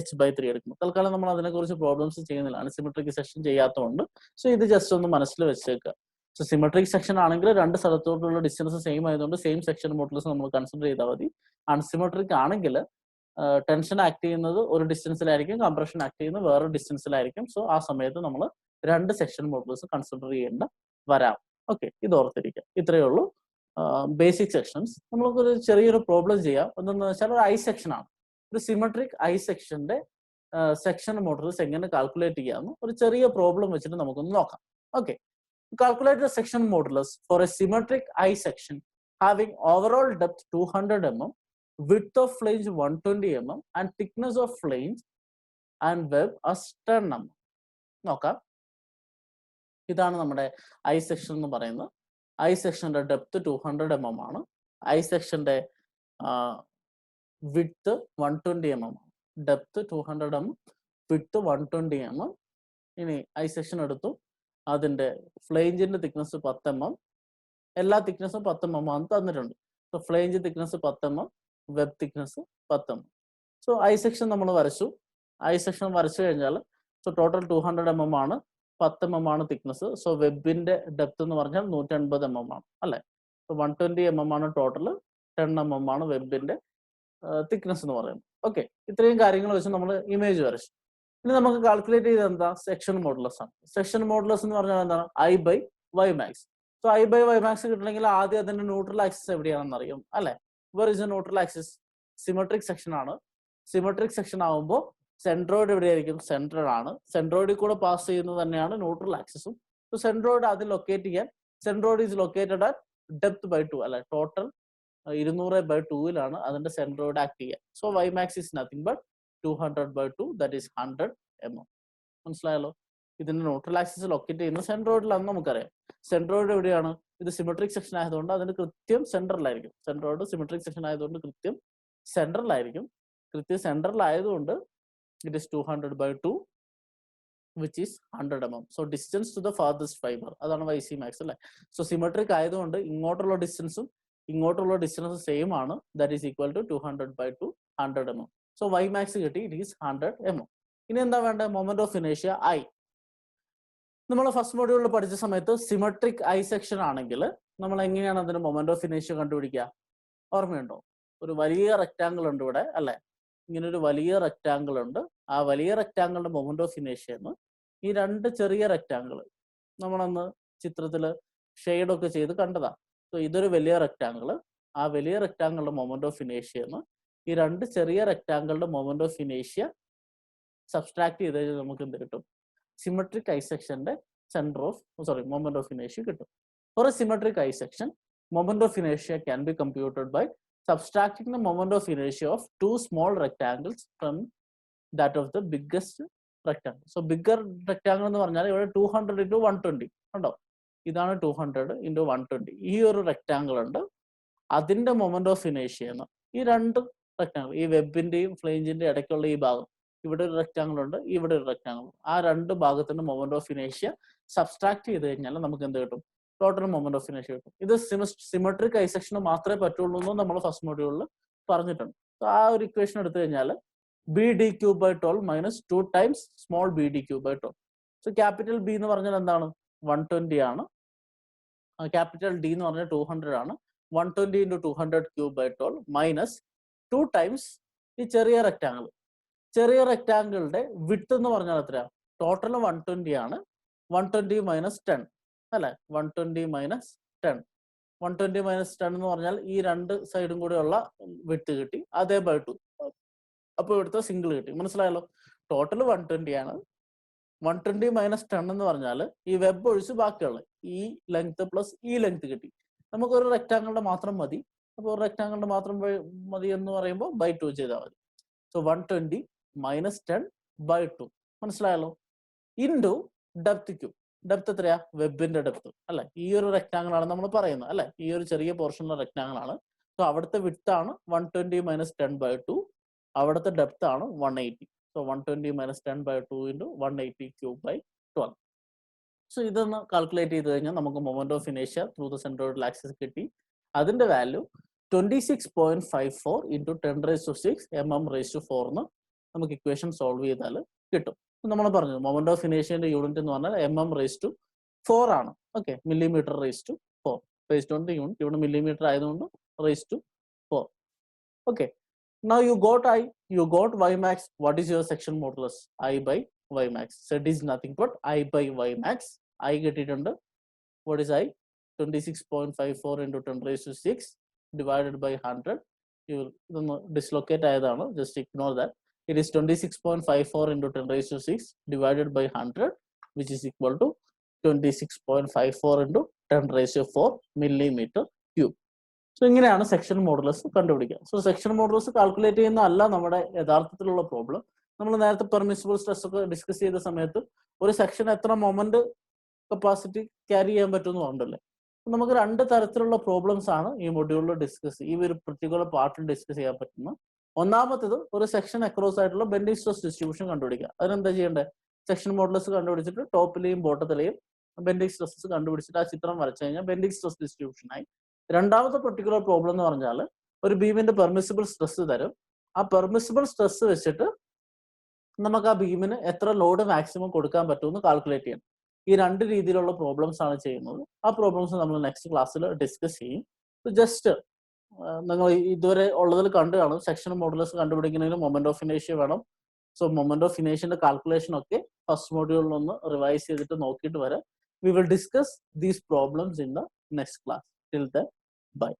h/3 എടുക്കണം. തൽക്കാലം നമ്മൾ അതിനെക്കുറിച്ച് പ്രോബ്ലംസ് ചെയ്യുന്നില്ല, അൺസിമെട്രിക് സെക്ഷൻ ചെയ്യാത്തതുകൊണ്ട്. സോ ഇത് ജസ്റ്റ് ഒന്ന് മനസ്സിൽ വെച്ചേക്കുക. സോ സിമെട്രിക് സെക്ഷൻ ആണെങ്കിൽ രണ്ട് സ്ഥലത്തോട്ടുള്ള ഡിസ്റ്റൻസ് സെയിം ആയതുകൊണ്ട് സെയിം സെക്ഷൻ മോഡുലസ് നമ്മൾ കൺസിഡർ ചെയ്താൽ മതി. അൺസിമെട്രിക് ആണെങ്കിൽ ടെൻഷൻ ആക്ട് ചെയ്യുന്നത് ഒരു ഡിസ്റ്റൻസിലായിരിക്കും, കംപ്രഷൻ ആക്ട് ചെയ്യുന്നത് വേറെ ഡിസ്റ്റൻസിലായിരിക്കും. സോ ആ സമയത്ത് നമ്മൾ രണ്ട് സെക്ഷൻ മോഡുലസ് കൺസിഡർ ചെയ്യേണ്ട വരാം. ഓക്കെ, ഇത് ഓർത്തിരിക്കാം. ഇത്രയേ ഉള്ളൂ ബേസിക് സെക്ഷൻസ്. നമുക്കൊരു ചെറിയൊരു പ്രോബ്ലം ചെയ്യാം. എന്താണെന്ന് വെച്ചാൽ ഒരു ഐ സെക്ഷൻ ആണ്. ഒരു സിമെട്രിക് ഐ സെക്ഷന്റെ സെക്ഷൻ മോഡുലസ് എങ്ങനെ കാൽക്കുലേറ്റ് ചെയ്യാമെന്ന് ഒരു ചെറിയ പ്രോബ്ലം വെച്ചിട്ട് നമുക്കൊന്ന് നോക്കാം. Okay, calculate the section modulus for a symmetric I section having overall depth 200 mm, width of flange 120 mm and thickness of flange and web as 10 mm. നോക്കാം, ഇതാണ് നമ്മുടെ ഐ സെക്ഷൻ എന്ന് പറയുന്നത്. ഐ സെക്ഷന്റെ ഡെപ്ത് 200 mm ആണ്. I സെക്ഷന്റെ width 120 mm ആണ്. Depth 200 mm, width 120 mm. ഇനി ഐ സെക്ഷൻ എടുത്തു, അതിന്റെ ഫ്ലേഞ്ചിന്റെ തിക്നെസ് 10 mm, എല്ലാ തിക്നെസ്സും 10 mm ആണ് തന്നിട്ടുണ്ട്. So flange thickness 10 mm, web thickness 10 mm. So I section നമ്മൾ വരച്ചു. ഐ സെക്ഷൻ വരച്ചു കഴിഞ്ഞാൽ സോ ടോട്ടൽ 200 mm ആണ്, 10 mm ആണ് തിക്നെസ്. സോ വെബിന്റെ ഡെപ്ത് എന്ന് പറഞ്ഞാൽ 180 mm ആണ് അല്ലെ. സോ 120 mm ആണ് ടോട്ടൽ, 10 mm ആണ് വെബിന്റെ തിക്നെസ് എന്ന് പറയുന്നത്. ഓക്കെ, ഇത്രയും കാര്യങ്ങൾ വെച്ച് നമ്മൾ ഇമേജ് വരച്ചു. ഇനി നമുക്ക് കാൽക്കുലേറ്റ് ചെയ്ത് എന്താ? സെക്ഷൻ മോഡുലസ് ആണ്. സെക്ഷൻ മോഡുലസ് എന്ന് പറഞ്ഞാൽ എന്താണ്? I by y max. So I by y max കിട്ടണമെങ്കിൽ ആദ്യം അതിന്റെ ന്യൂട്രൽ ആക്സിസ് എവിടെയാണെന്ന് അറിയും അല്ലെ. Where is a neutral axis? Symmetric section ആണ്. സിമെട്രിക് സെക്ഷൻ ആവുമ്പോൾ സെൻട്രോയിഡ് എവിടെയായിരിക്കും? സെൻട്രൽ ആണ്. സെൻട്രോയിഡിൽ കൂടെ പാസ് ചെയ്യുന്നത് തന്നെയാണ് ന്യൂട്രൽ ആക്സിസും. സോ സെൻട്രോയിഡ് അതിൽ ലൊക്കേറ്റ് ചെയ്യാൻ, centroid is located at depth by 2 അല്ലെ. ടോട്ടൽ 200/2 അതിന്റെ സെൻട്രോയിഡ് ആക്ട് ചെയ്യുക. So y max is nothing but 200/2, that is 100 mm. മനസ്സിലായല്ലോ? ഇതിന്റെ ന്യൂട്രൽ ആക്സിസ് ലൊക്കേറ്റ് ചെയ്യുന്നത് സെൻട്രോയിഡിലാണെന്ന് നമുക്കറിയാം. സെൻട്രോയിഡ് എവിടെയാണ്? ഇത് സിമെട്രിക് സെക്ഷൻ ആയതുകൊണ്ട് അതിന് കൃത്യം സെൻട്രലായിരിക്കും. സെൻട്രോയിഡ് സിമെട്രിക് സെക്ഷൻ ആയതുകൊണ്ട് കൃത്യം സെൻട്രലായിരിക്കും. കൃത്യം സെൻട്രൽ ആയതുകൊണ്ട് it is 200/2 which is 100 mm. So distance to the farthest fiber, അതാണ് YC max അല്ലെ. സോ സിമെട്രിക് ആയതുകൊണ്ട് ഇങ്ങോട്ടുള്ള ഡിസ്റ്റൻസും ഇങ്ങോട്ടുള്ള ഡിസ്റ്റൻസും സെയിം ആണ്. That is equal to 200/2, 100 mm. So y max കിട്ടി, ഇറ്റ് ഈസ് 100 mm. ഇനി എന്താ വേണ്ടത്? മൊമെന്റ് ഓഫ് ഇനേഷ്യ I. നമ്മൾ ഫസ്റ്റ് മോഡ്യൂളിൽ പഠിച്ച സമയത്ത് സിമെട്രിക് ഐ സെക്ഷൻ ആണെങ്കിൽ നമ്മൾ എങ്ങനെയാണ് അതിന് മൊമെന്റ് ഓഫ് ഇനേഷ്യ കണ്ടുപിടിക്കുക? ഓർമ്മയുണ്ടോ? ഒരു വലിയ റെക്ടാങ്കിൾ ഉണ്ട് ഇവിടെ അല്ലെ. ഇങ്ങനെ ഒരു വലിയ റെക്ടാങ്കിൾ ഉണ്ട്. ആ വലിയ റെക്ടാങ്കിളിന്റെ മൊമെന്റ് ഓഫ് ഇനേഷ്യ എന്ന് ഈ രണ്ട് ചെറിയ റെക്ടാങ്കിൾ നമ്മളന്ന് ചിത്രത്തിൽ ഷെയ്ഡൊക്കെ ചെയ്ത് കണ്ടതാ. സോ ഇതൊരു വലിയ റെക്ടാങ്കിൾ, ആ വലിയ റെക്ടാങ്കിളിന്റെ മൊമെന്റ് ഓഫ് ഇനേഷ്യ എന്ന് ഈ രണ്ട് ചെറിയ റെക്ടാങ്കിളിന്റെ മൊമെന്റ് ഓഫ് ഇനേഷ്യ സബ്സ്ട്രാക്ട് ചെയ്ത് കഴിഞ്ഞാൽ നമുക്ക് എന്ത് കിട്ടും? സിമെട്രിക് ഐ സെക്ഷന്റെ മൊമെന്റ് ഓഫ് ഇനേഷ്യ കിട്ടും. For a symmetric I section, moment of ഇനേഷ്യ can be computed by subtracting the moment of inertia of two small rectangles from that of the biggest rectangle. So bigger rectangle എന്ന് പറഞ്ഞാൽ ഇവിടെ 200 into 120 ഉണ്ടോ? ഇതാണ് 200 into 120. ഈ ഒരു rectangle ഉണ്ട്, അതിന്റെ മൊമെന്റ് ഓഫ് ഇനേഷ്യ എന്ന് ഈ രണ്ട് റെക്ടാങ്കിൾ, ഈ വെബിന്റെയും ഫ്ലേഞ്ചിന്റെയും ഇടയ്ക്കുള്ള ഈ ഭാഗം, ഇവിടെ ഒരു റെക്ടാങ്കിൾ ഉണ്ട്, ഇവിടെ ഒരു റെക്ടാങ്കിൾ, ആ രണ്ട് ഭാഗത്തിന്റെ മൊമെന്റ് ഓഫ് ഇനേഷ്യ സബ്സ്ട്രാക്ട് ചെയ്ത് കഴിഞ്ഞാൽ നമുക്ക് എന്ത് കിട്ടും? ടോട്ടൽ മൊമെന്റ് ഓഫ് ഇനേഷ്യ കിട്ടും. ഇത് സിമെട്രിക് ഐ സെക്ഷന് മാത്രമേ പറ്റുള്ളൂ എന്ന് നമ്മൾ ഫസ്റ്റ് മോഡ്യൂളിൽ പറഞ്ഞിട്ടുണ്ട്. സോ ആ ഒരു ഇക്വേഷൻ എടുത്തു കഴിഞ്ഞാൽ BD³/12 minus 2 times small BD³/12. So capital B എന്ന് പറഞ്ഞാൽ എന്താണ്? 120 ആണ്. ക്യാപിറ്റൽ ഡി എന്ന് പറഞ്ഞാൽ 200 ആണ്. 120 into 200³/12 മൈനസ് 2 times ഈ ചെറിയ റെക്ടാങ്കിൾ. ചെറിയ റെക്ടാങ്കിളിന്റെ വിഡ്ത്ത് എന്ന് പറഞ്ഞാൽ എത്രയാ? ടോട്ടൽ 120 ആണ്. 120 മൈനസ് 10, അല്ലെ 120 മൈനസ് 10. 120 മൈനസ് 10 എന്ന് പറഞ്ഞാൽ ഈ രണ്ട് സൈഡും കൂടെയുള്ള വിട്ട് കിട്ടി, അതേ ബൈ 2. അപ്പോൾ ഇവിടുത്തെ സിംഗിൾ കിട്ടി. മനസ്സിലായല്ലോ? ടോട്ടൽ 120 ആണ്. 120 മൈനസ് 10 എന്ന് പറഞ്ഞാൽ ഈ വെബ് ഒഴിച്ച് ബാക്കിയുള്ള ഈ ലെങ്ത് പ്ലസ് ഈ ലെങ്ത് കിട്ടി. നമുക്കൊരു റെക്ടാങ്കിളിന്റെ മാത്രം മതി. അപ്പോൾ ഒരു റെക്ടാങ്കിളിന്റെ മാത്രം മതി എന്ന് പറയുമ്പോൾ ബൈ 2 ചെയ്താൽ മതി. So 120 minus 10 by 2. മനസ്സിലായല്ലോ? Into depth cube. ഡെപ്ത് എത്രയാ? വെബിന്റെ ഡെപ്ത് അല്ലെ? ഈ ഒരു റെക്ടാങ്കിൾ ആണ് നമ്മൾ പറയുന്നത് അല്ലെ? ഈ ഒരു ചെറിയ പോർഷനുള്ള റെക്ടാങ്കിൾ ആണ്. സോ അവിടുത്തെ വിഡ്ത്ത് ആണ് 120 മൈനസ് 10 ബൈ 2. അവിടുത്തെ ഡെപ്ത് ആണ് 180. So 120 minus 10 by 2 into 180 cube by 12. So ഇതൊന്ന് കാൽക്കുലേറ്റ് ചെയ്ത് കഴിഞ്ഞാൽ നമുക്ക് മൊമെന്റ് ഓഫ് ഇനേഷ്യ ത്രൂ ദ സെൻട്രോയിഡൽ ആക്സിസ് കിട്ടി. അതിന്റെ വാല്യൂ 26.54 ഇൻറ്റു 10⁶ mm⁴ എന്ന് നമുക്ക് ഇക്വേഷൻ സോൾവ് ചെയ്താൽ കിട്ടും. നമ്മൾ പറഞ്ഞു മൊമെന്റ് ഓഫ് ഇനേഷ്യന്റെ യൂണിറ്റ് എന്ന് പറഞ്ഞാൽ mm⁴ ആണ്. Okay, mm⁴ based on the unit. ഇവിടെ മില്ലിമീറ്റർ ആയതുകൊണ്ട് ⁴. Okay, now you got y max. What is your section modulus? I by y max. Z is nothing but I by y max. I കിട്ടിയിട്ടുണ്ട്. What is I? 26.54 into 10⁶ divided by 100. ഇതൊന്ന് dislocate ആയതാണ്, just ignore that. It is 26.54 into 10⁶ divided by 100, which is equal to 26.54 into 10⁴ millimeter cube. So ഇങ്ങനെയാണ് section modulus കണ്ടുപിടിക്കുക. So section modulus calculate ചെയ്യുന്ന അല്ല നമ്മുടെ യഥാർത്ഥത്തിലുള്ള problem. നമ്മൾ നേരത്തെ പെർമിസിബിൾ സ്ട്രെസ് ഒക്കെ ഡിസ്കസ് ചെയ്ത സമയത്ത് ഒരു സെക്ഷൻ എത്ര മൊമെന്റ് കപ്പാസിറ്റി ക്യാരി ചെയ്യാൻ പറ്റുമെന്ന് പറഞ്ഞില്ലേ. നമുക്ക് രണ്ട് തരത്തിലുള്ള പ്രോബ്ലംസ് ആണ് ഈ മൊഡ്യൂളിൽ ഈ ഒരു പെർട്ടിക്കുലർ പാർട്ടിൽ ഡിസ്കസ് ചെയ്യാൻ പറ്റുന്നത്. ഒന്നാമത്തേത് ഒരു സെക്ഷൻ അക്രോസ് ആയിട്ടുള്ള ബെൻഡിങ് സ്ട്രെസ് ഡിസ്ട്രിബ്യൂഷൻ കണ്ടുപിടിക്കുക. അതിനെന്താ ചെയ്യേണ്ടത്? സെക്ഷൻ മോഡുലസ് കണ്ടുപിടിച്ചിട്ട് ടോപ്പിലെയും ബോട്ടത്തിലെയും ബെൻഡിങ് സ്ട്രെസ്സസ് കണ്ടുപിടിച്ചിട്ട് ആ ചിത്രം വരച്ചു കഴിഞ്ഞാൽ ബെൻഡിങ് സ്ട്രെസ് ഡിസ്ട്രിബ്യൂഷൻ ആയി. രണ്ടാമത്തെ പെർട്ടിക്കുലർ പ്രോബ്ലം എന്ന് പറഞ്ഞാൽ ഒരു ബീമിന്റെ പെർമിസിബിൾ സ്ട്രെസ് തരും. ആ പെർമിസിബിൾ സ്ട്രെസ് വെച്ചിട്ട് നമുക്ക് ആ ബീമിന് എത്ര ലോഡ് മാക്സിമം കൊടുക്കാൻ പറ്റുമെന്ന് കാൽക്കുലേറ്റ് ചെയ്യണം. ഈ രണ്ട് രീതിയിലുള്ള പ്രോബ്ലംസ് ആണ് ചെയ്യുന്നത്. ആ പ്രോബ്ലംസ് നമ്മൾ നെക്സ്റ്റ് ക്ലാസ്സിൽ ഡിസ്കസ് ചെയ്യും. ജസ്റ്റ് നിങ്ങൾ ഇതുവരെ ഉള്ളതിൽ കണ്ടു കാണും. സെക്ഷൻ മോഡുലസ് കണ്ടുപിടിക്കുന്നതിന് മൊമെന്റ് ഓഫ് ഇനേഷ്യ വേണം. സോ മൊമെന്റ് ഓഫ് ഇനേഷ്യന്റെ കാൽക്കുലേഷൻ ഒക്കെ ഫസ്റ്റ് മോഡ്യൂളിൽ ഒന്ന് റിവൈസ് ചെയ്തിട്ട് നോക്കിയിട്ട് വരാം. We will discuss these problems in the next class. Till then, bye.